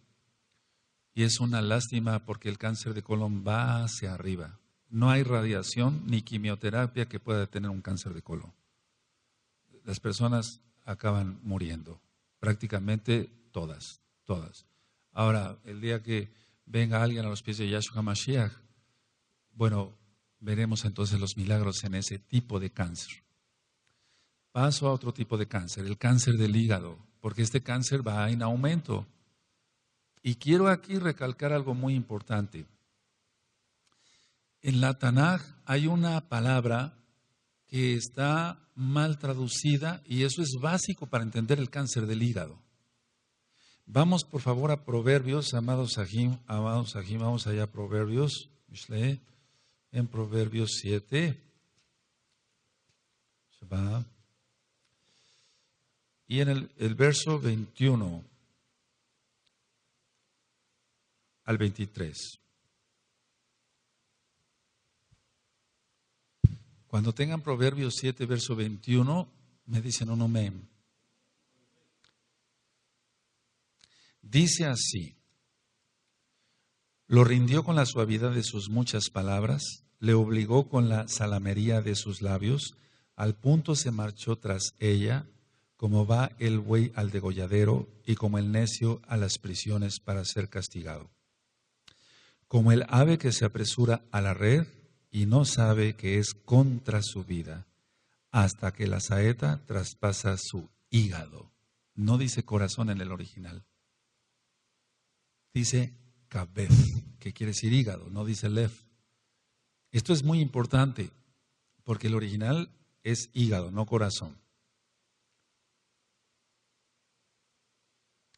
Y es una lástima porque el cáncer de colon va hacia arriba. No hay radiación ni quimioterapia que pueda detener un cáncer de colon. Las personas acaban muriendo, prácticamente todas. Ahora, el día que venga alguien a los pies de Yahshua HaMashiach, bueno, veremos entonces los milagros en ese tipo de cáncer. Paso a otro tipo de cáncer, el cáncer del hígado, porque este cáncer va en aumento. Y quiero aquí recalcar algo muy importante. En la Tanaj hay una palabra que está mal traducida y eso es básico para entender el cáncer del hígado. Vamos por favor a Proverbios, amados Sahim, vamos allá a Proverbios, Mishle, en Proverbios 7. Y en el verso 21 al 23. Cuando tengan Proverbios 7, verso 21, me dicen un amén. Dice así: lo rindió con la suavidad de sus muchas palabras, le obligó con la salamería de sus labios, al punto se marchó tras ella, como va el buey al degolladero y como el necio a las prisiones para ser castigado. Como el ave que se apresura a la red y no sabe que es contra su vida, hasta que la saeta traspasa su hígado. No dice corazón en el original. Dice kabez, que quiere decir hígado, no dice lev. Esto es muy importante, porque el original es hígado, no corazón.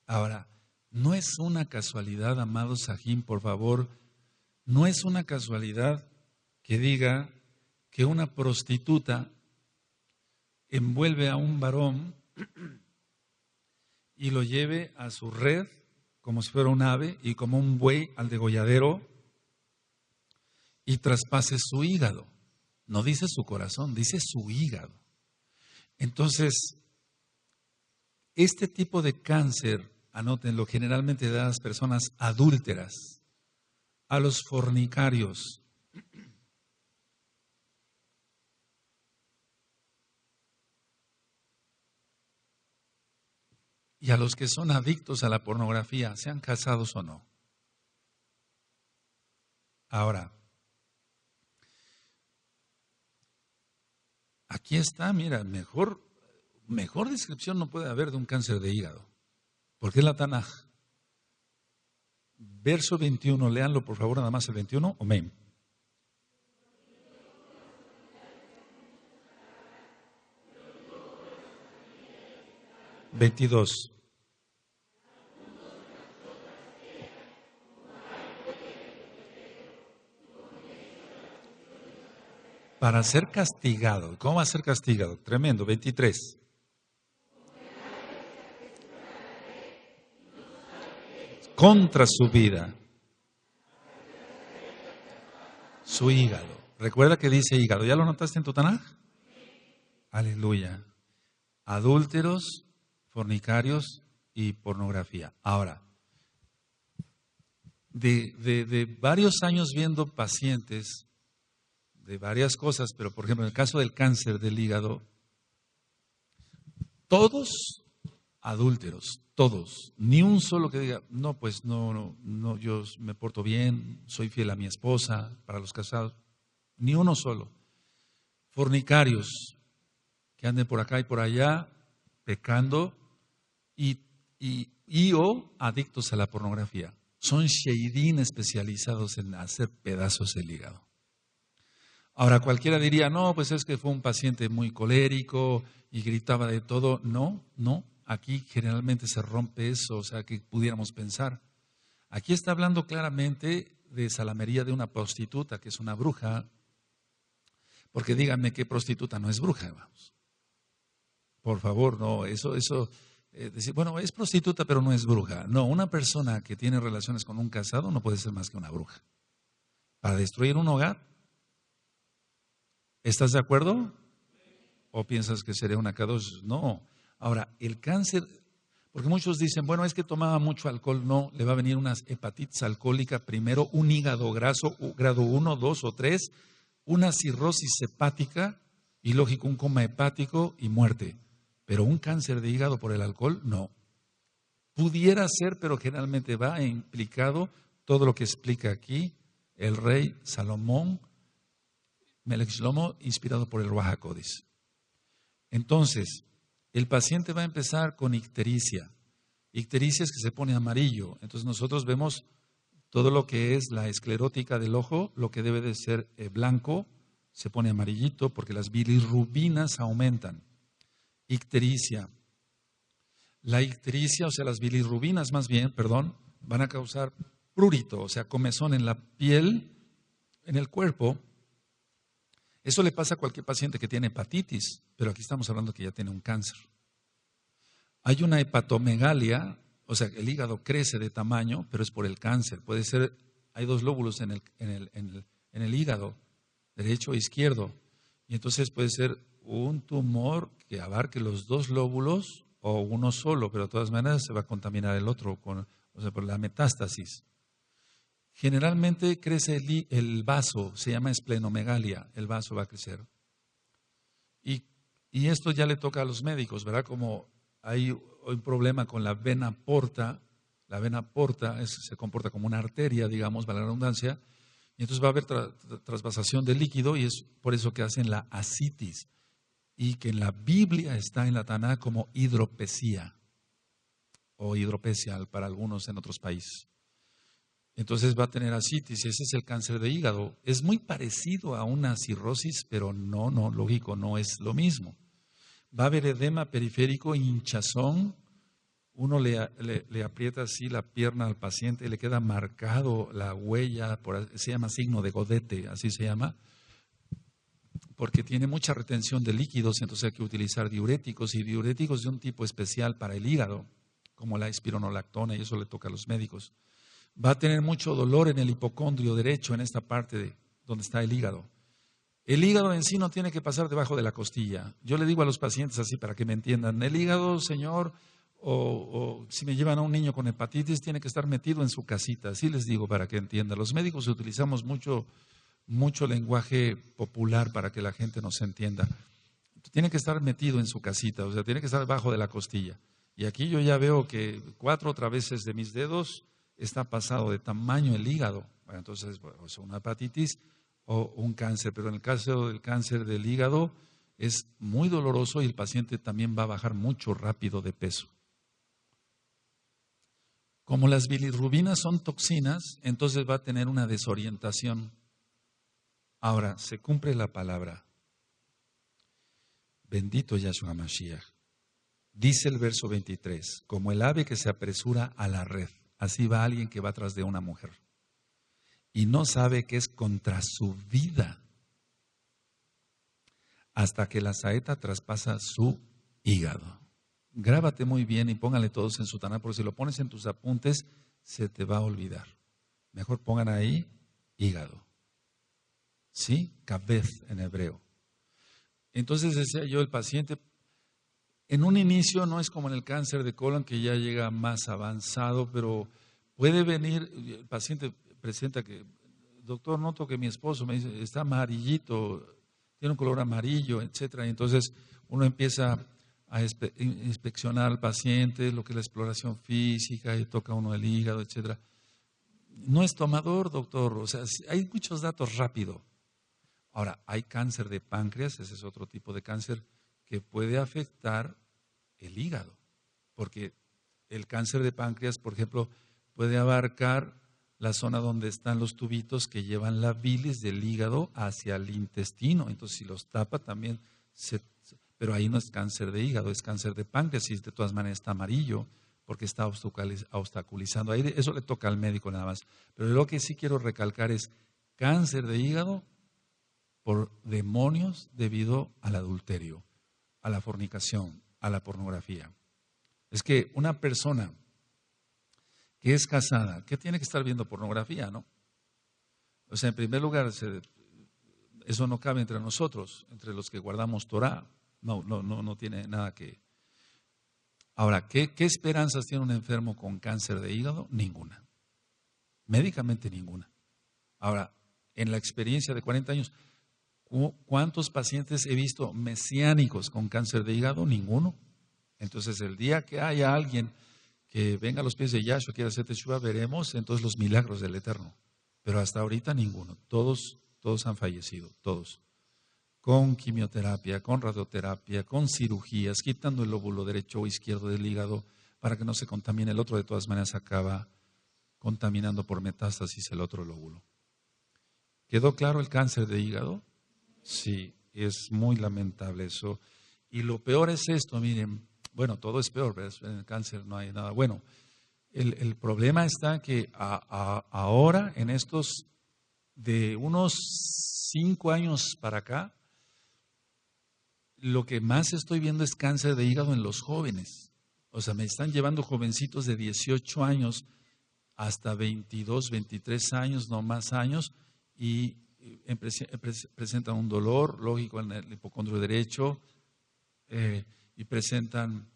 Ahora, No es una casualidad, amado Sahim, por favor, no es una casualidad que diga que una prostituta envuelve a un varón y lo lleve a su red como si fuera un ave y como un buey al degolladero y traspase su hígado. No dice su corazón, dice su hígado. Entonces, este tipo de cáncer, anótenlo, generalmente da a las personas adúlteras, a los fornicarios, y a los que son adictos a la pornografía, sean casados o no. Ahora, aquí está, mira, mejor descripción no puede haber de un cáncer de hígado, porque es la Tanaj. Verso 21, léanlo por favor, nada más el 21, amén. $22. Para ser castigado. ¿Cómo va a ser castigado? Tremendo. 23. Contra su vida. Su hígado. Recuerda que dice hígado. ¿Ya lo notaste en tu Tanaj? Aleluya. Adúlteros, fornicarios y pornografía. Ahora, de varios años viendo pacientes de varias cosas, pero por ejemplo en el caso del cáncer del hígado, todos adúlteros, todos, ni un solo que diga, no, pues no, yo me porto bien, soy fiel a mi esposa, para los casados, ni uno solo. Fornicarios, que anden por acá y por allá, pecando, y o adictos a la pornografía. Son sheidín especializados en hacer pedazos el hígado. Ahora cualquiera diría, no, pues es que fue un paciente muy colérico y gritaba de todo. No, aquí generalmente se rompe eso, o sea, que pudiéramos pensar. Aquí está hablando claramente de salamería de una prostituta, que es una bruja, porque díganme qué prostituta no es bruja, vamos. Por favor, no, eso decir, bueno, es prostituta pero no es bruja. No, una persona que tiene relaciones con un casado no puede ser más que una bruja. Para destruir un hogar, ¿estás de acuerdo? ¿O piensas que sería una K2? No. Ahora, el cáncer, porque muchos dicen, bueno, es que tomaba mucho alcohol. No, le va a venir una hepatitis alcohólica primero, un hígado graso, grado 1, 2 o 3, una cirrosis hepática y lógico un coma hepático y muerte. Pero un cáncer de hígado por el alcohol, no. Pudiera ser, pero generalmente va implicado todo lo que explica aquí el rey Salomón, Melech Shlomo, inspirado por el Ruach HaKodesh. Entonces, el paciente va a empezar con ictericia. Ictericia es que se pone amarillo. Entonces nosotros vemos todo lo que es la esclerótica del ojo, lo que debe de ser blanco, se pone amarillito porque las bilirrubinas aumentan. Ictericia. La ictericia, o sea, las bilirrubinas más bien, van a causar prurito, o sea, comezón en la piel, en el cuerpo. Eso le pasa a cualquier paciente que tiene hepatitis, pero aquí estamos hablando que ya tiene un cáncer. Hay una hepatomegalia, o sea, el hígado crece de tamaño, pero es por el cáncer. Puede ser, hay dos lóbulos en el hígado, derecho e izquierdo, y entonces puede ser un tumor que abarque los dos lóbulos o uno solo, pero de todas maneras se va a contaminar el otro, por la metástasis. Generalmente crece el vaso, se llama esplenomegalia, el vaso va a crecer. Y esto ya le toca a los médicos, ¿verdad? Como hay un problema con la vena porta se comporta como una arteria, digamos, para la redundancia, y entonces va a haber trasvasación de líquido y es por eso que hacen la ascitis. Y que en la Biblia está en la Taná como hidropesía o hidropesia para algunos en otros países. Entonces va a tener ascitis y ese es el cáncer de hígado. Es muy parecido a una cirrosis, pero no, lógico, no es lo mismo. Va a haber edema periférico, hinchazón, uno le aprieta así la pierna al paciente y le queda marcado la huella, se llama signo de Godete, así se llama, porque tiene mucha retención de líquidos, entonces hay que utilizar diuréticos y diuréticos de un tipo especial para el hígado, como la espironolactona, y eso le toca a los médicos. Va a tener mucho dolor en el hipocondrio derecho, en esta parte donde está el hígado. El hígado en sí no tiene que pasar debajo de la costilla. Yo le digo a los pacientes así para que me entiendan, el hígado, señor, o si me llevan a un niño con hepatitis, tiene que estar metido en su casita. Así les digo para que entiendan. Los médicos utilizamos mucho lenguaje popular para que la gente nos entienda. Tiene que estar metido en su casita, o sea, tiene que estar debajo de la costilla. Y aquí yo ya veo que 4 otra veces de mis dedos está pasado de tamaño el hígado. Bueno, entonces, es una hepatitis o un cáncer, pero en el caso del cáncer del hígado es muy doloroso y el paciente también va a bajar mucho rápido de peso. Como las bilirrubinas son toxinas, entonces va a tener una desorientación. Ahora, se cumple la palabra. Bendito Yahshua Mashiach. Dice el verso 23, como el ave que se apresura a la red, así va alguien que va tras de una mujer y no sabe que es contra su vida hasta que la saeta traspasa su hígado. Grábate muy bien y póngale todos en su taná, porque si lo pones en tus apuntes se te va a olvidar. Mejor pongan ahí hígado. ¿Sí? Kabez en hebreo. Entonces decía yo, el paciente en un inicio no es como en el cáncer de colon que ya llega más avanzado, pero puede venir, el paciente presenta que, doctor, noto que mi esposo me dice, está amarillito, tiene un color amarillo, etcétera. Y entonces uno empieza a inspeccionar al paciente, lo que es la exploración física, y toca uno el hígado, etcétera. No es tomador, doctor, o sea, hay muchos datos rápido. Ahora, hay cáncer de páncreas, ese es otro tipo de cáncer que puede afectar el hígado, porque el cáncer de páncreas, por ejemplo, puede abarcar la zona donde están los tubitos que llevan la bilis del hígado hacia el intestino. Entonces, si los tapa también, pero ahí no es cáncer de hígado, es cáncer de páncreas y de todas maneras está amarillo porque está obstaculizando. Ahí eso le toca al médico nada más. Pero lo que sí quiero recalcar es cáncer de hígado por demonios debido al adulterio, a la fornicación, a la pornografía. Es que una persona que es casada, ¿qué tiene que estar viendo pornografía, no? O sea, en primer lugar, eso no cabe entre nosotros, entre los que guardamos Torah. No tiene nada que... Ahora, ¿qué esperanzas tiene un enfermo con cáncer de hígado? Ninguna. Médicamente ninguna. Ahora, en la experiencia de 40 años, ¿cuántos pacientes he visto mesiánicos con cáncer de hígado? Ninguno. Entonces, el día que haya alguien que venga a los pies de Yahshua, quiera hacer teshuva, veremos entonces los milagros del Eterno. Pero hasta ahorita ninguno. Todos han fallecido, todos. Con quimioterapia, con radioterapia, con cirugías, quitando el lóbulo derecho o izquierdo del hígado para que no se contamine. El otro de todas maneras acaba contaminando por metástasis el otro lóbulo. ¿Quedó claro el cáncer de hígado? Sí, es muy lamentable eso. Y lo peor es esto, miren, bueno, todo es peor, ¿verdad? En el cáncer no hay nada bueno. El problema está que ahora, en estos de unos 5 años para acá, lo que más estoy viendo es cáncer de hígado en los jóvenes. O sea, me están llevando jovencitos de 18 años hasta 22, 23 años, no más años, y presentan un dolor, lógico, en el hipocondrio derecho, y presentan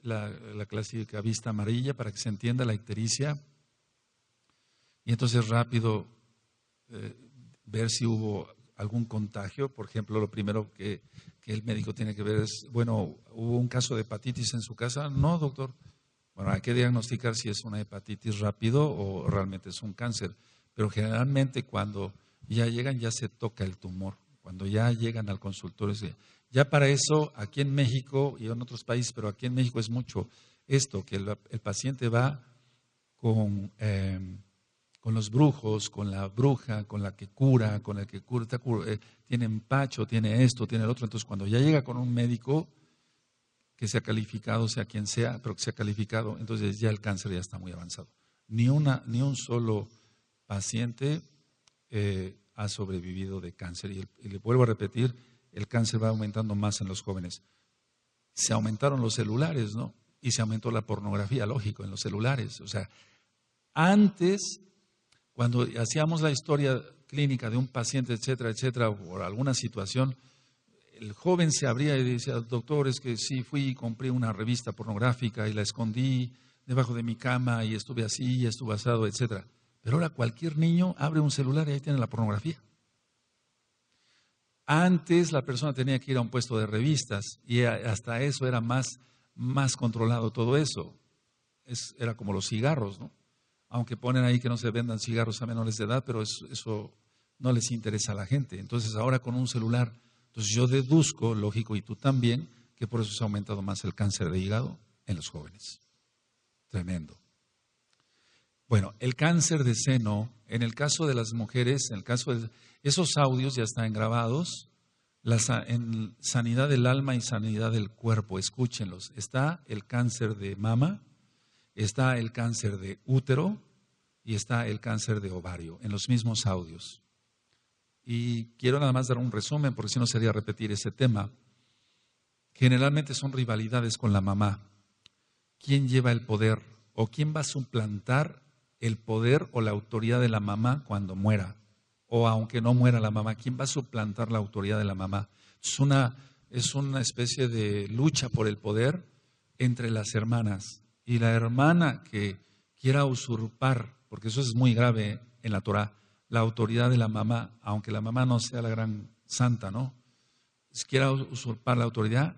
la clásica vista amarilla para que se entienda la ictericia. Y entonces rápido ver si hubo algún contagio. Por ejemplo, lo primero que el médico tiene que ver es, bueno, ¿hubo un caso de hepatitis en su casa? No, doctor. Bueno, hay que diagnosticar si es una hepatitis rápido o realmente es un cáncer. Pero generalmente cuando ya llegan, ya se toca el tumor. Cuando ya llegan al consultorio, ya para eso, aquí en México y en otros países, pero aquí en México es mucho esto, que el paciente va con los brujos, con la bruja, con la que cura, con el que cura, tiene empacho, tiene esto, tiene el otro. Entonces, cuando ya llega con un médico, que se ha calificado, sea quien sea, pero que se ha calificado, entonces ya el cáncer ya está muy avanzado. Ni un solo paciente ha sobrevivido de cáncer. Y le vuelvo a repetir, el cáncer va aumentando más en los jóvenes. Se aumentaron los celulares, ¿no? Y se aumentó la pornografía, lógico, en los celulares. O sea, antes, cuando hacíamos la historia clínica de un paciente, etcétera, etcétera, por alguna situación, el joven se abría y decía, doctor, es que sí, fui y compré una revista pornográfica y la escondí debajo de mi cama y estuve así, y estuve asado, etcétera. Pero ahora cualquier niño abre un celular y ahí tiene la pornografía. Antes la persona tenía que ir a un puesto de revistas y hasta eso era más controlado todo eso. Era como los cigarros, ¿no? Aunque ponen ahí que no se vendan cigarros a menores de edad, pero eso no les interesa a la gente. Entonces ahora con un celular, entonces yo deduzco, lógico, y tú también, que por eso se ha aumentado más el cáncer de hígado en los jóvenes. Tremendo. Bueno, el cáncer de seno, en el caso de las mujeres, en el caso de esos audios ya están grabados, en sanidad del alma y sanidad del cuerpo, escúchenlos. Está el cáncer de mama, está el cáncer de útero y está el cáncer de ovario, en los mismos audios. Y quiero nada más dar un resumen, porque si no sería repetir ese tema. Generalmente son rivalidades con la mamá. ¿Quién lleva el poder o quién va a suplantar el poder o la autoridad de la mamá cuando muera? O aunque no muera la mamá, ¿quién va a suplantar la autoridad de la mamá? Es una especie de lucha por el poder entre las hermanas. Y la hermana que quiera usurpar, porque eso es muy grave en la Torah, la autoridad de la mamá, aunque la mamá no sea la gran santa, ¿no? Si quiera usurpar la autoridad,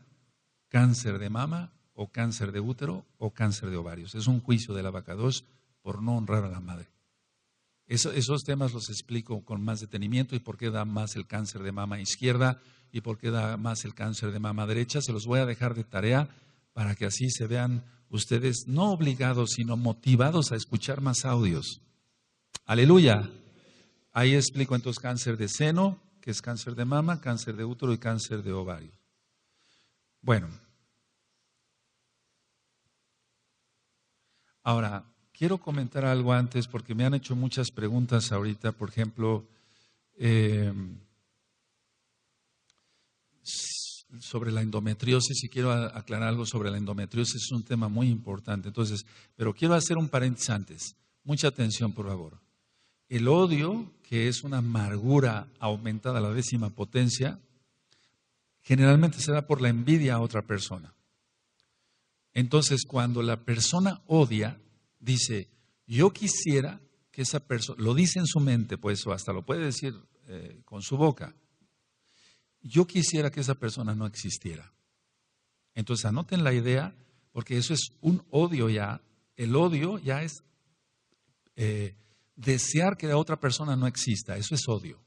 cáncer de mama o cáncer de útero o cáncer de ovarios. Es un juicio del abacados por no honrar a la madre. Esos temas los explico con más detenimiento y por qué da más el cáncer de mama izquierda y por qué da más el cáncer de mama derecha. Se los voy a dejar de tarea para que así se vean ustedes no obligados, sino motivados a escuchar más audios. Aleluya. Ahí explico entonces cáncer de seno, que es cáncer de mama, cáncer de útero y cáncer de ovario. Bueno, ahora quiero comentar algo antes porque me han hecho muchas preguntas ahorita, por ejemplo, sobre la endometriosis, y quiero aclarar algo sobre la endometriosis, es un tema muy importante. Entonces, pero quiero hacer un paréntesis antes. Mucha atención, por favor. El odio, que es una amargura aumentada a la 10ª potencia, generalmente se da por la envidia a otra persona. Entonces, cuando la persona odia, dice, yo quisiera que esa persona, lo dice en su mente, pues, o hasta lo puede decir con su boca, yo quisiera que esa persona no existiera. Entonces, anoten la idea, porque eso es un odio ya. El odio ya es desear que la otra persona no exista, eso es odio.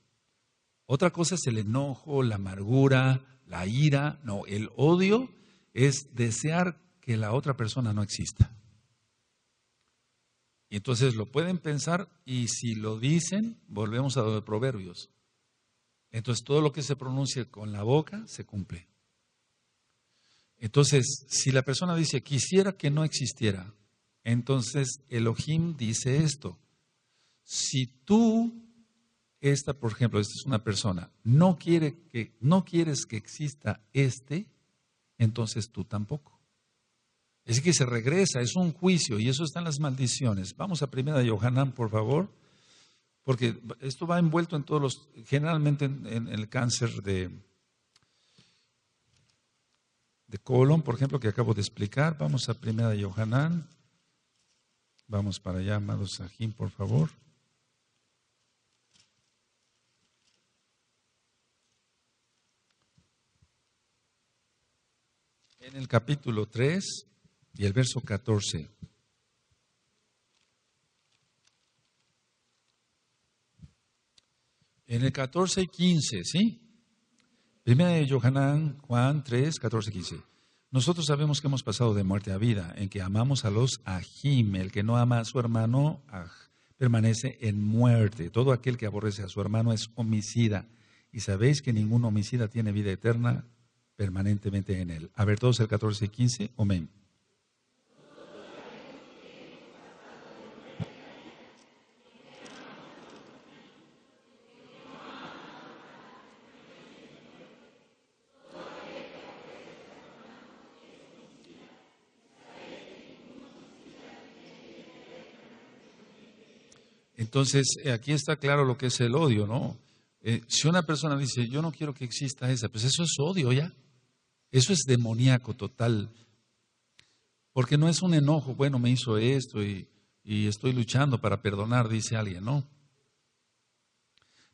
Otra cosa es el enojo, la amargura, la ira. No, el odio es desear que la otra persona no exista. Y entonces lo pueden pensar y si lo dicen, volvemos a lo de Proverbios. Entonces todo lo que se pronuncia con la boca se cumple. Entonces, si la persona dice, quisiera que no existiera, entonces Elohim dice esto. Si tú, por ejemplo, esta es una persona, no quieres que exista entonces tú tampoco. Es que se regresa, es un juicio y eso está en las maldiciones. Vamos a 1 Yohanan, por favor, porque esto va envuelto en todos generalmente en el cáncer de colon, por ejemplo, que acabo de explicar. Vamos a 1 Yohanan. Vamos para allá, amados Sahim, por favor. En el capítulo 3 y el verso 14. En el 14 y 15, ¿sí? Primera de Yohanan, Juan 3, 14 y 15. Nosotros sabemos que hemos pasado de muerte a vida, en que amamos a los ajim. El que no ama a su hermano permanece en muerte. Todo aquel que aborrece a su hermano es homicida. Y sabéis que ningún homicida tiene vida eterna permanentemente en él. A ver, todos el 14 y 15, amén. Entonces, aquí está claro lo que es el odio, ¿no? Si una persona dice, yo no quiero que exista esa, pues eso es odio ya. Eso es demoníaco total. Porque no es un enojo, bueno, me hizo esto y estoy luchando para perdonar, dice alguien, ¿no?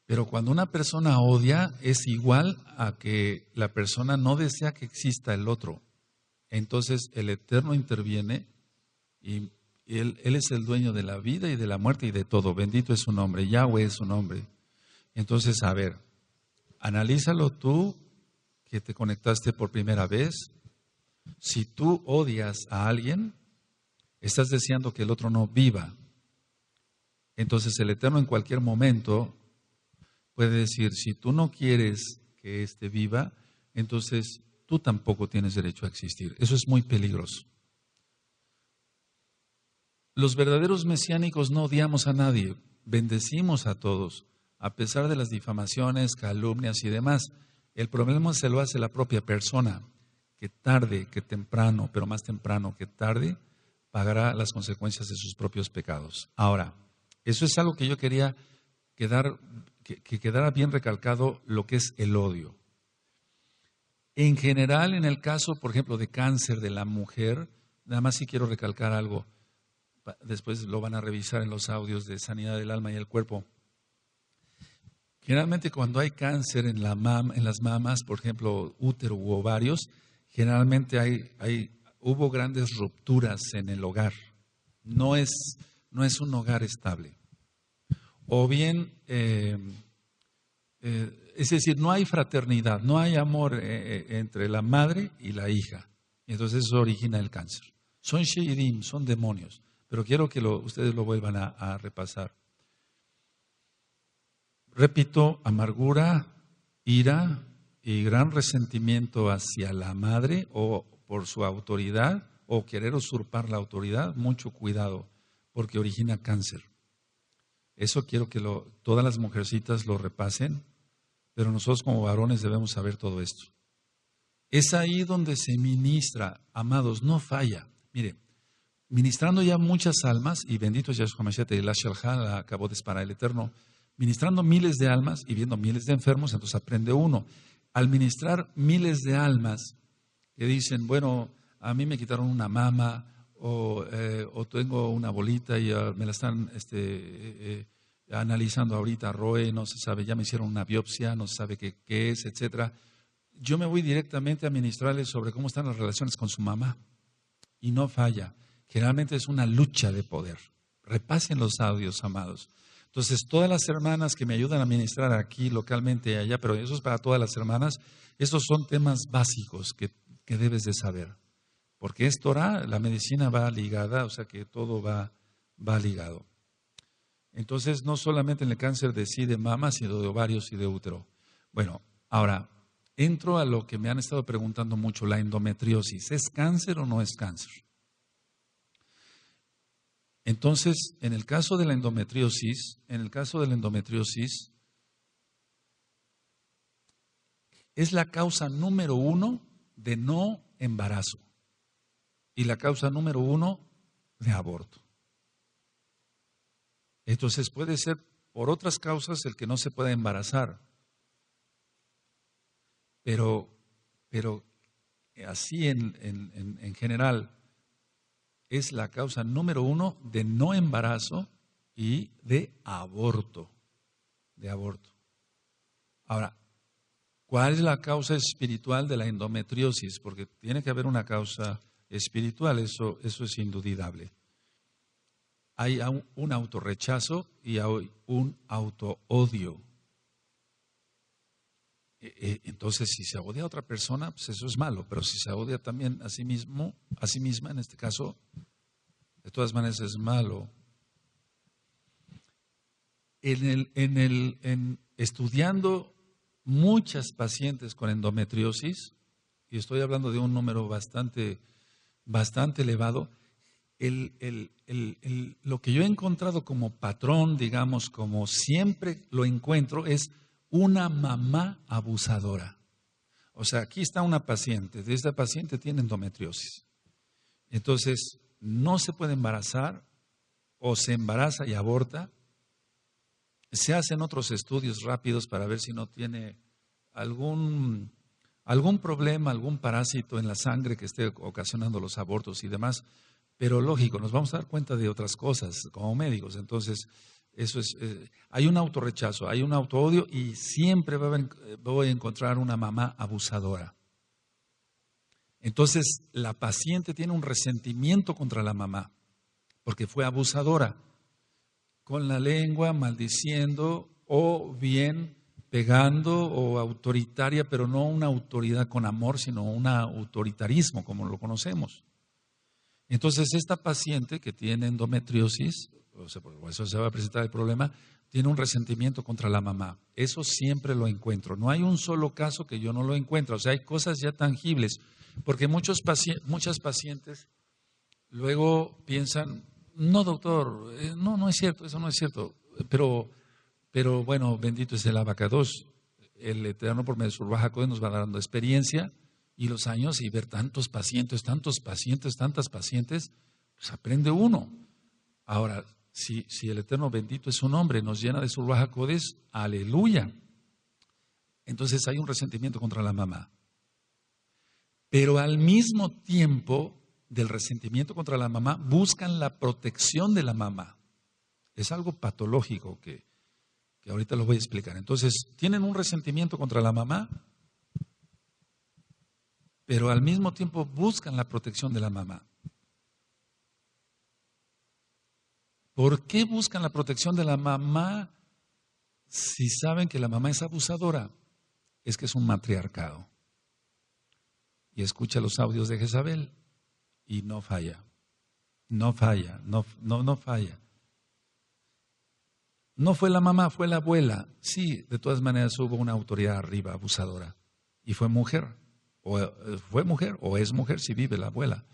Pero cuando una persona odia, es igual a que la persona no desea que exista el otro. Entonces, el Eterno interviene y él es el dueño de la vida y de la muerte y de todo. Bendito es su nombre, Yahweh es su nombre. Entonces, a ver, analízalo tú que te conectaste por primera vez. Si tú odias a alguien, estás deseando que el otro no viva. Entonces, el Eterno en cualquier momento puede decir, si tú no quieres que éste viva, entonces tú tampoco tienes derecho a existir. Eso es muy peligroso. Los verdaderos mesiánicos no odiamos a nadie, bendecimos a todos, a pesar de las difamaciones, calumnias y demás. El problema se lo hace la propia persona, que tarde, que temprano, pero más temprano que tarde, pagará las consecuencias de sus propios pecados. Ahora, eso es algo que yo quería que quedara bien recalcado, lo que es el odio. En general, en el caso, por ejemplo, de cáncer de la mujer, nada más sí quiero recalcar algo. Después lo van a revisar en los audios de sanidad del alma y el cuerpo. Generalmente cuando hay cáncer en las mamas, por ejemplo, útero u ovarios, generalmente hubo grandes rupturas en el hogar. No es un hogar estable. O bien, es decir, no hay fraternidad, no hay amor entre la madre y la hija. Y entonces eso origina el cáncer. Son sheidim, son demonios. Pero quiero que ustedes lo vuelvan a repasar. Repito, amargura, ira y gran resentimiento hacia la madre o por su autoridad o querer usurpar la autoridad, mucho cuidado, porque origina cáncer. Eso quiero que todas las mujercitas lo repasen, pero nosotros como varones debemos saber todo esto. Es ahí donde se ministra, amados, no falla. Mire, ministrando ya muchas almas, y bendito es Yahshua Mashiach, la Shalha, la acabó de disparar el Eterno, ministrando miles de almas y viendo miles de enfermos, entonces aprende uno. Al ministrar miles de almas que dicen, bueno, a mí me quitaron una mama o tengo una bolita y me la están analizando ahorita, ROE, no se sabe, ya me hicieron una biopsia, no se sabe qué es, etcétera. Yo me voy directamente a ministrarles sobre cómo están las relaciones con su mamá y no falla. Generalmente es una lucha de poder. Repasen los audios, amados. Entonces, todas las hermanas que me ayudan a ministrar aquí, localmente y allá, pero eso es para todas las hermanas, estos son temas básicos que debes de saber. Porque es Torah, la medicina va ligada, o sea que todo va ligado. Entonces, no solamente en el cáncer de mama, sino de ovarios y de útero. Bueno, ahora, entro a lo que me han estado preguntando mucho, la endometriosis. ¿Es cáncer o no es cáncer? Entonces, en el caso de la endometriosis, es la causa número 1 de no embarazo y la causa número 1 de aborto. Entonces puede ser por otras causas el que no se pueda embarazar, pero así en general, es la causa número 1 de no embarazo y de aborto. Ahora, ¿cuál es la causa espiritual de la endometriosis? Porque tiene que haber una causa espiritual, eso es indudable. Hay un autorrechazo y hay un autoodio. Entonces, si se odia a otra persona, pues eso es malo, pero si se odia también a sí misma, en este caso, de todas maneras es malo. Estudiando muchas pacientes con endometriosis, y estoy hablando de un número bastante elevado, lo que yo he encontrado como patrón, digamos, como siempre lo encuentro, es una mamá abusadora. O sea, aquí está una paciente, esta paciente tiene endometriosis. Entonces, no se puede embarazar o se embaraza y aborta. Se hacen otros estudios rápidos para ver si no tiene algún problema, algún parásito en la sangre que esté ocasionando los abortos y demás. Pero lógico, nos vamos a dar cuenta de otras cosas como médicos. Entonces, eso es, hay un autorrechazo, hay un autoodio y siempre voy a encontrar una mamá abusadora. Entonces, la paciente tiene un resentimiento contra la mamá porque fue abusadora, con la lengua, maldiciendo o bien pegando o autoritaria, pero no una autoridad con amor, sino un autoritarismo como lo conocemos. Entonces, esta paciente que tiene endometriosis, o sea, por eso se va a presentar el problema, tiene un resentimiento contra la mamá. Eso siempre lo encuentro. No hay un solo caso que yo no lo encuentre. O sea, hay cosas ya tangibles. Porque muchas pacientes luego piensan, no doctor, no es cierto, eso no es cierto. Pero bueno, bendito es el abacados. El Eterno por medio de su Ruaj HaKodesh nos va dando experiencia y los años y ver tantas pacientes, pues aprende uno. Ahora, si el Eterno bendito es su nombre, nos llena de su Ruaj HaKodesh, aleluya. Entonces hay un resentimiento contra la mamá. Pero al mismo tiempo del resentimiento contra la mamá, buscan la protección de la mamá. Es algo patológico que ahorita lo voy a explicar. Entonces, tienen un resentimiento contra la mamá, pero al mismo tiempo buscan la protección de la mamá. ¿Por qué buscan la protección de la mamá si saben que la mamá es abusadora? Es que es un matriarcado. Y escucha los audios de Jezabel y no falla. No falla. No fue la mamá, fue la abuela. Sí, de todas maneras hubo una autoridad arriba abusadora. Y fue mujer. O es mujer si vive la abuela.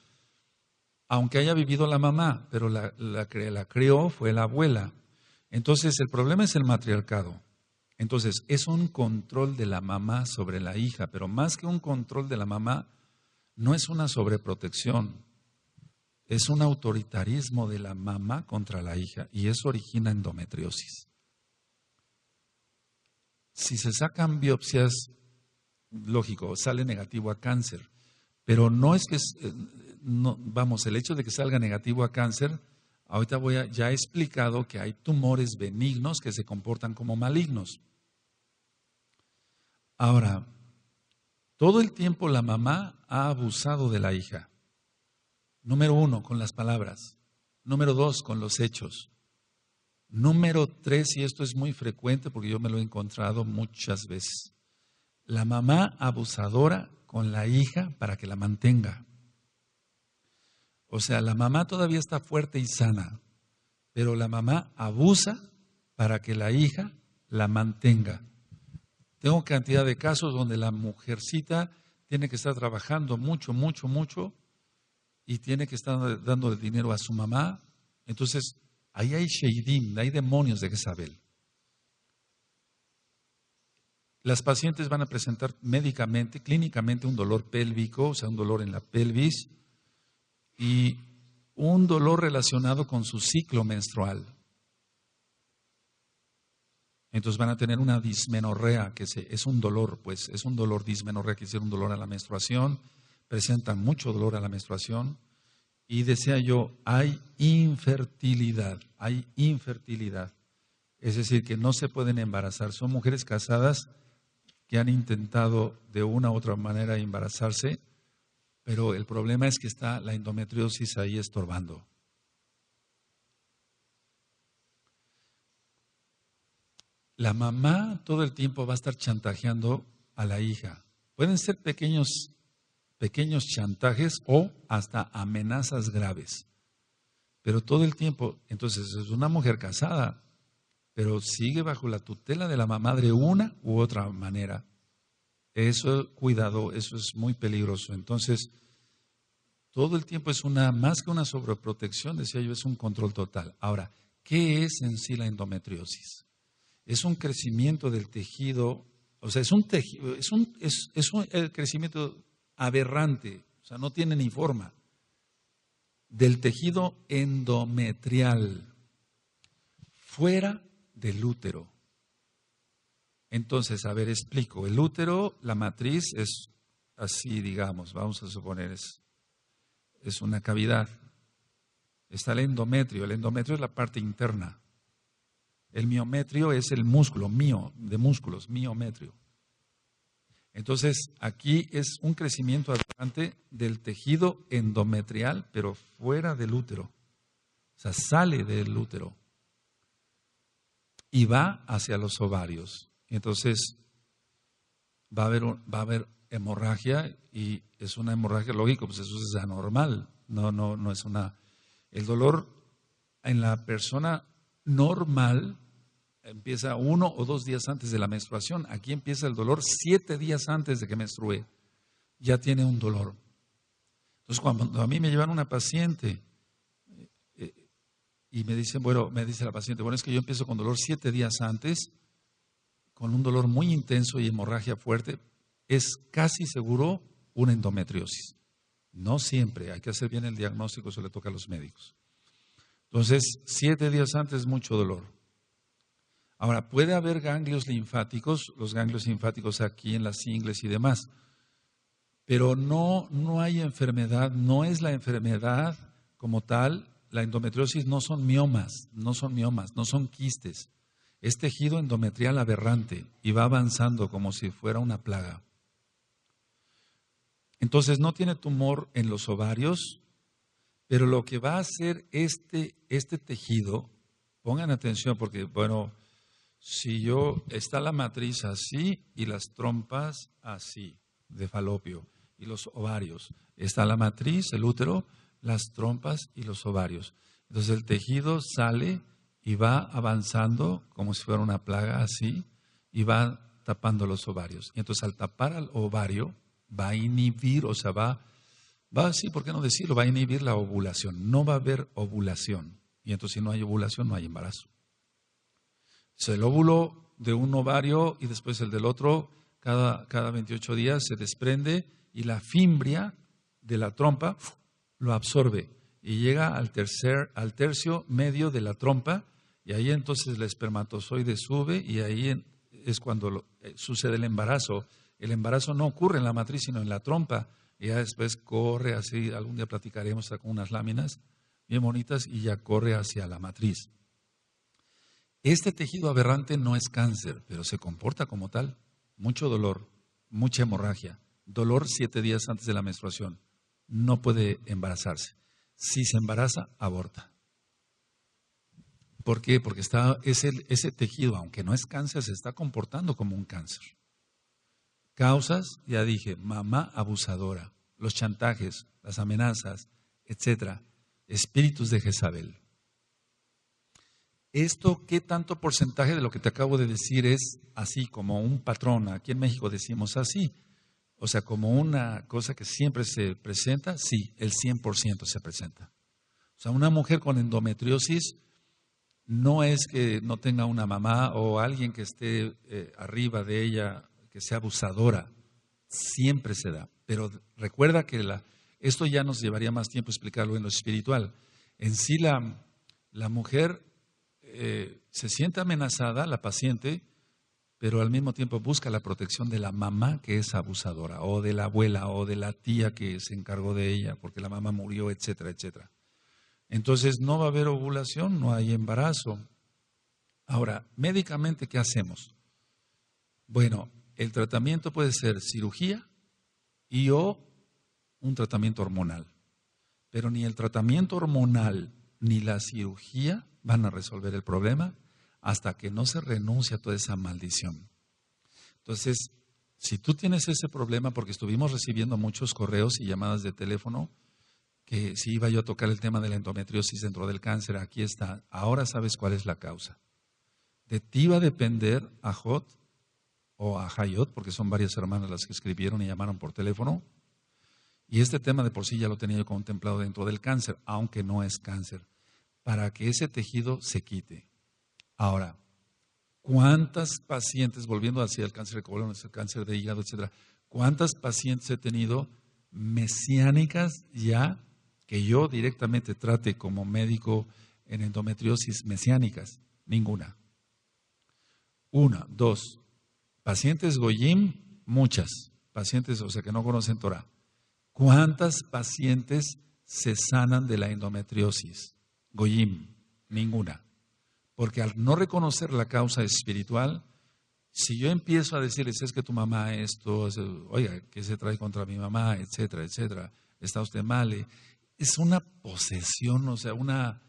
Aunque haya vivido la mamá, pero la crió fue la abuela. Entonces el problema es el matriarcado. Entonces es un control de la mamá sobre la hija, pero más que un control de la mamá, no es una sobreprotección. Es un autoritarismo de la mamá contra la hija y eso origina endometriosis. Si se sacan biopsias, lógico, sale negativo a cáncer, pero no es que, el hecho de que salga negativo a cáncer, ahorita ya he explicado que hay tumores benignos que se comportan como malignos. Ahora, todo el tiempo la mamá ha abusado de la hija. Número 1, con las palabras. Número 2, con los hechos. Número 3, y esto es muy frecuente porque yo me lo he encontrado muchas veces. La mamá abusadora con la hija para que la mantenga. O sea, la mamá todavía está fuerte y sana, pero la mamá abusa para que la hija la mantenga. Tengo cantidad de casos donde la mujercita tiene que estar trabajando mucho y tiene que estar dando el dinero a su mamá. Entonces, ahí hay sheidim, hay demonios de Jezabel. Las pacientes van a presentar médicamente, clínicamente, un dolor pélvico, o sea, un dolor en la pelvis y un dolor relacionado con su ciclo menstrual. Entonces van a tener una dismenorrea, que es un dolor, pues es un dolor dismenorrea, que es un dolor a la menstruación, presentan mucho dolor a la menstruación y decía yo, hay infertilidad. Es decir, que no se pueden embarazar. Son mujeres casadas que han intentado de una u otra manera embarazarse, pero el problema es que está la endometriosis ahí estorbando. La mamá todo el tiempo va a estar chantajeando a la hija. Pueden ser pequeños chantajes o hasta amenazas graves. Pero todo el tiempo, entonces es una mujer casada, pero sigue bajo la tutela de la mamá de una u otra manera. Eso, cuidado, eso es muy peligroso. Entonces, todo el tiempo es más que una sobreprotección, decía yo, es un control total. Ahora, ¿qué es en sí la endometriosis? Es un crecimiento del tejido, o sea, es un tejido, el crecimiento aberrante, o sea, no tiene ni forma, del tejido endometrial, fuera del útero. Entonces, a ver, explico. El útero, la matriz es así, digamos, vamos a suponer, es una cavidad. Está el endometrio es la parte interna. El miometrio es el músculo, de músculos, miometrio. Entonces, aquí es un crecimiento adelante del tejido endometrial, pero fuera del útero. O sea, sale del útero y va hacia los ovarios. Entonces, va a haber hemorragia, y es una hemorragia, lógico, pues eso es anormal. No es una... El dolor en la persona normal empieza 1 o 2 días antes de la menstruación. Aquí empieza el dolor 7 días antes de que menstrue. Ya tiene un dolor. Entonces, cuando a mí me llevan una paciente y me dice la paciente, bueno, es que yo empiezo con dolor 7 días antes, con un dolor muy intenso y hemorragia fuerte, es casi seguro una endometriosis. No siempre, hay que hacer bien el diagnóstico, eso le toca a los médicos. Entonces, 7 días antes, mucho dolor. Ahora, puede haber ganglios linfáticos, los ganglios linfáticos aquí en las ingles y demás, pero no hay enfermedad, no es la enfermedad como tal. La endometriosis no son miomas, no son quistes. Es tejido endometrial aberrante y va avanzando como si fuera una plaga. Entonces no tiene tumor en los ovarios, pero lo que va a hacer este tejido, pongan atención porque, bueno, si está la matriz así y las trompas así, de falopio, y los ovarios, está la matriz, el útero, las trompas y los ovarios. Entonces el tejido sale y va avanzando como si fuera una plaga así, y va tapando los ovarios. Y entonces al tapar al ovario, va a inhibir, o sea, va así, ¿por qué no decirlo? Va a inhibir la ovulación. No va a haber ovulación. Y entonces si no hay ovulación, no hay embarazo. Entonces el óvulo de un ovario y después el del otro, cada 28 días se desprende y la fimbria de la trompa lo absorbe y llega al tercio medio de la trompa, y ahí entonces el espermatozoide sube y ahí es cuando sucede el embarazo. El embarazo no ocurre en la matriz, sino en la trompa. Y ya después corre así, algún día platicaremos con unas láminas bien bonitas, y ya corre hacia la matriz. Este tejido aberrante no es cáncer, pero se comporta como tal. Mucho dolor, mucha hemorragia, dolor 7 días antes de la menstruación. No puede embarazarse. Si se embaraza, aborta. ¿Por qué? Porque ese tejido, aunque no es cáncer, se está comportando como un cáncer. Causas, ya dije, mamá abusadora, los chantajes, las amenazas, etcétera, espíritus de Jezabel. Esto, ¿qué tanto porcentaje de lo que te acabo de decir es así como un patrón? Aquí en México decimos así, o sea, como una cosa que siempre se presenta. Sí, el 100% se presenta. O sea, una mujer con endometriosis no es que no tenga una mamá o alguien que esté arriba de ella, que sea abusadora. Siempre se da. Pero recuerda que esto ya nos llevaría más tiempo explicarlo en lo espiritual. En sí la mujer se siente amenazada, la paciente, pero al mismo tiempo busca la protección de la mamá que es abusadora, o de la abuela, o de la tía que se encargó de ella porque la mamá murió, etcétera, etcétera. Entonces no va a haber ovulación, no hay embarazo. Ahora, médicamente, ¿qué hacemos? Bueno, el tratamiento puede ser cirugía o un tratamiento hormonal. Pero ni el tratamiento hormonal ni la cirugía van a resolver el problema hasta que no se renuncie a toda esa maldición. Entonces, si tú tienes ese problema, porque estuvimos recibiendo muchos correos y llamadas de teléfono, que si iba yo a tocar el tema de la endometriosis dentro del cáncer, aquí está. Ahora sabes cuál es la causa. De ti va a depender, Ajot, o Ahayot, porque son varias hermanas las que escribieron y llamaron por teléfono. Y este tema de por sí ya lo tenía yo contemplado dentro del cáncer, aunque no es cáncer, para que ese tejido se quite. Ahora, ¿cuántas pacientes, volviendo hacia el cáncer de colon, el cáncer de hígado, etcétera, cuántas pacientes he tenido mesiánicas ya que yo directamente trate como médico en endometriosis mesiánicas? Ninguna. Una, dos. Pacientes Goyim, muchas. Pacientes, o sea, que no conocen Torah. ¿Cuántas pacientes se sanan de la endometriosis? Goyim, ninguna. Porque al no reconocer la causa espiritual, si yo empiezo a decirles, es que tu mamá esto, oiga, ¿qué se trae contra mi mamá? Etcétera, etcétera. Está usted mal. Es una posesión, o sea, una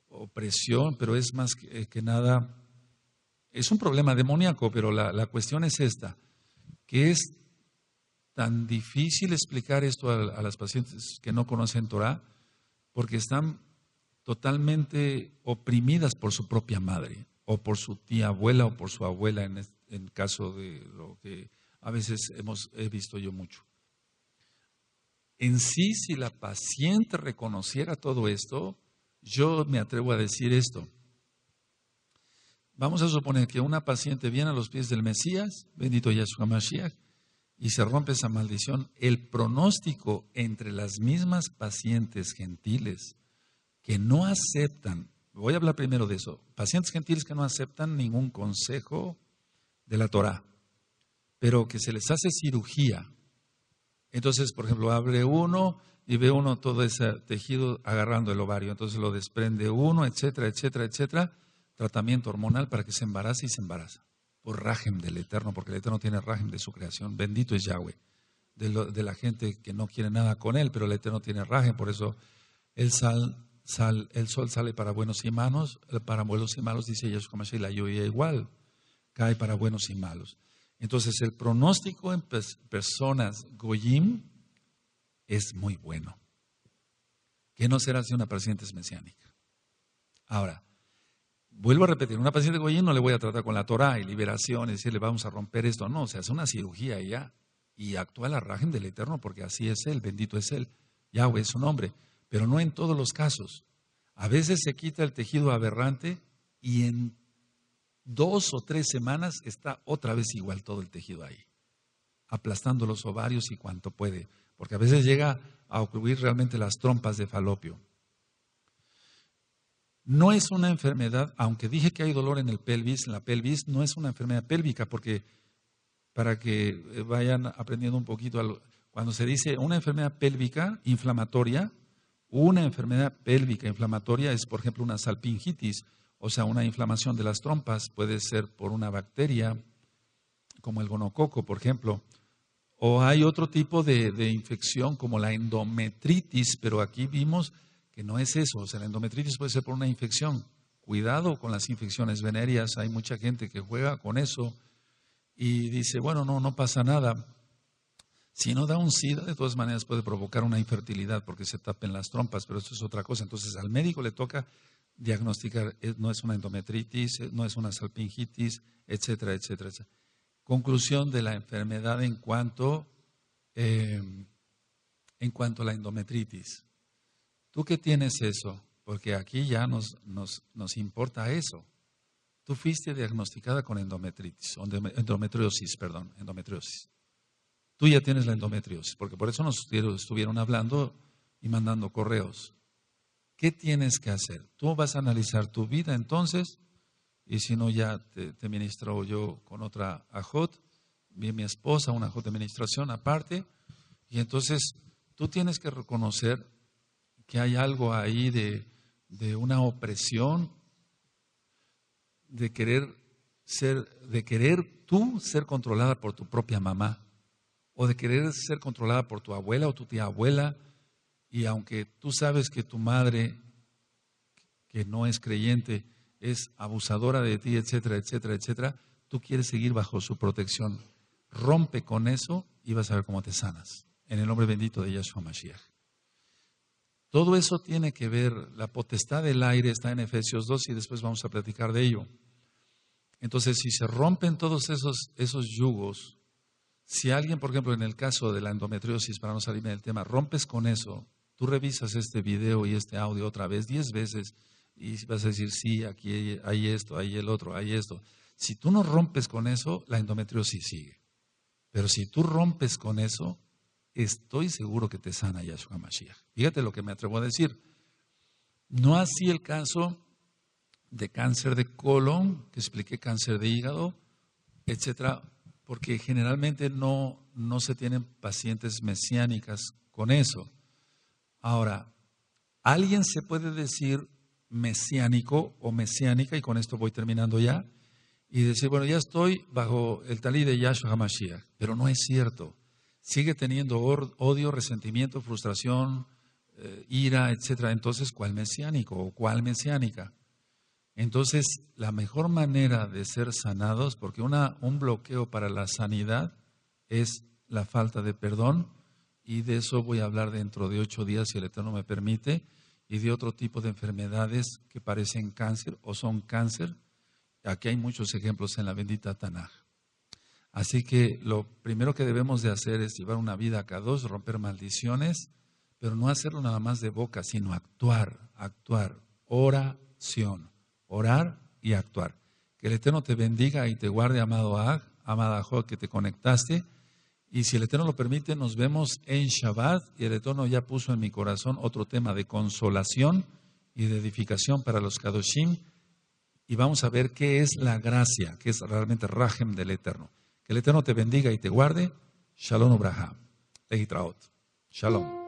opresión, pero es más que nada, es un problema demoníaco, pero la cuestión es esta, que es tan difícil explicar esto a las pacientes que no conocen Torah, porque están totalmente oprimidas por su propia madre, o por su tía abuela, o por su abuela, en caso de lo que a veces he visto yo mucho. En sí, si la paciente reconociera todo esto, yo me atrevo a decir esto. Vamos a suponer que una paciente viene a los pies del Mesías, bendito Yahshua Mashiach, y se rompe esa maldición. El pronóstico entre las mismas pacientes gentiles que no aceptan, voy a hablar primero de eso, pacientes gentiles que no aceptan ningún consejo de la Torah, pero que se les hace cirugía. Entonces, por ejemplo, abre uno y ve uno todo ese tejido agarrando el ovario, entonces lo desprende uno, etcétera, etcétera, etcétera. Tratamiento hormonal para que se embarace y se embaraza. Por rajem del Eterno, porque el Eterno tiene rajem de su creación. Bendito es Yahweh. De la gente que no quiere nada con él, pero el Eterno tiene rajem, por eso el sol sale para buenos y malos, dice Yahshua Mashiach, la lluvia igual, cae para buenos y malos. Entonces el pronóstico en personas Goyim es muy bueno. ¿Qué no será si una paciente es mesiánica? Ahora, vuelvo a repetir, una paciente Goyim no le voy a tratar con la Torah y liberación y decirle vamos a romper esto. No, se hace una cirugía y ya. Y actúa la rajem del Eterno porque así es Él, bendito es Él. Yahweh es su nombre. Pero no en todos los casos. A veces se quita el tejido aberrante y en 2 o 3 semanas está otra vez igual todo el tejido ahí. Aplastando los ovarios y cuanto puede. Porque a veces llega a ocurrir realmente las trompas de falopio. No es una enfermedad, aunque dije que hay dolor en la pelvis no es una enfermedad pélvica, porque para que vayan aprendiendo un poquito, cuando se dice una enfermedad pélvica inflamatoria, una enfermedad pélvica inflamatoria es, por ejemplo, una salpingitis, o sea, una inflamación de las trompas, puede ser por una bacteria, como el gonococo, por ejemplo, o hay otro tipo de infección como la endometritis, pero aquí vimos que no es eso, o sea, la endometritis puede ser por una infección. Cuidado con las infecciones venéreas, hay mucha gente que juega con eso y dice, bueno, no pasa nada. Si no da un SIDA, de todas maneras puede provocar una infertilidad porque se tapen las trompas, pero eso es otra cosa. Entonces al médico le toca diagnosticar, no es una endometritis, no es una salpingitis, etcétera, etcétera, etcétera. Conclusión de la enfermedad en cuanto a la endometritis. ¿Tú qué tienes eso? Porque aquí ya nos importa eso. Tú fuiste diagnosticada con endometriosis. Tú ya tienes la endometriosis, porque por eso nos estuvieron hablando y mandando correos. ¿Qué tienes que hacer? Tú vas a analizar tu vida entonces, y si no ya te ministro yo con otra ajot, bien mi esposa, una ajot de administración aparte, y entonces tú tienes que reconocer que hay algo ahí de una opresión, de querer tú ser controlada por tu propia mamá, o de querer ser controlada por tu abuela o tu tía abuela, y aunque tú sabes que tu madre, que no es creyente, es abusadora de ti, etcétera, etcétera, etcétera, tú quieres seguir bajo su protección. Rompe con eso y vas a ver cómo te sanas. En el nombre bendito de Yahshua Mashiach. Todo eso tiene que ver, la potestad del aire está en Efesios 2 y después vamos a platicar de ello. Entonces, si se rompen todos esos yugos, si alguien, por ejemplo, en el caso de la endometriosis, para no salirme del tema, rompes con eso, tú revisas este video y este audio otra vez, 10 veces, y vas a decir, sí, aquí hay esto, hay el otro, hay esto. Si tú no rompes con eso, la endometriosis sigue. Pero si tú rompes con eso, estoy seguro que te sana Yahshua Mashiach. Fíjate lo que me atrevo a decir. No así el caso de cáncer de colon, que expliqué, cáncer de hígado, etcétera, porque generalmente no se tienen pacientes mesiánicas con eso. Ahora, ¿alguien se puede decir mesiánico o mesiánica? Y con esto voy terminando ya. Y decir, bueno, ya estoy bajo el talí de Yahshua HaMashiach. Pero no es cierto. Sigue teniendo odio, resentimiento, frustración, ira, etcétera. Entonces, ¿cuál mesiánico o cuál mesiánica? Entonces, la mejor manera de ser sanados, porque un bloqueo para la sanidad es la falta de perdón, y de eso voy a hablar dentro de 8 días, si el Eterno me permite, y de otro tipo de enfermedades que parecen cáncer o son cáncer. Aquí hay muchos ejemplos en la bendita Tanaj. Así que lo primero que debemos de hacer es llevar una vida Kadosh, romper maldiciones, pero no hacerlo nada más de boca, sino actuar, oración. Orar y actuar. Que el Eterno te bendiga y te guarde, amado Ag, amada Jo, que te conectaste. Y si el Eterno lo permite, nos vemos en Shabbat. Y el Eterno ya puso en mi corazón otro tema de consolación y de edificación para los Kadoshim. Y vamos a ver qué es la gracia, qué es realmente Rahem del Eterno. Que el Eterno te bendiga y te guarde. Shalom Ubraham. Lehitraot. Shalom.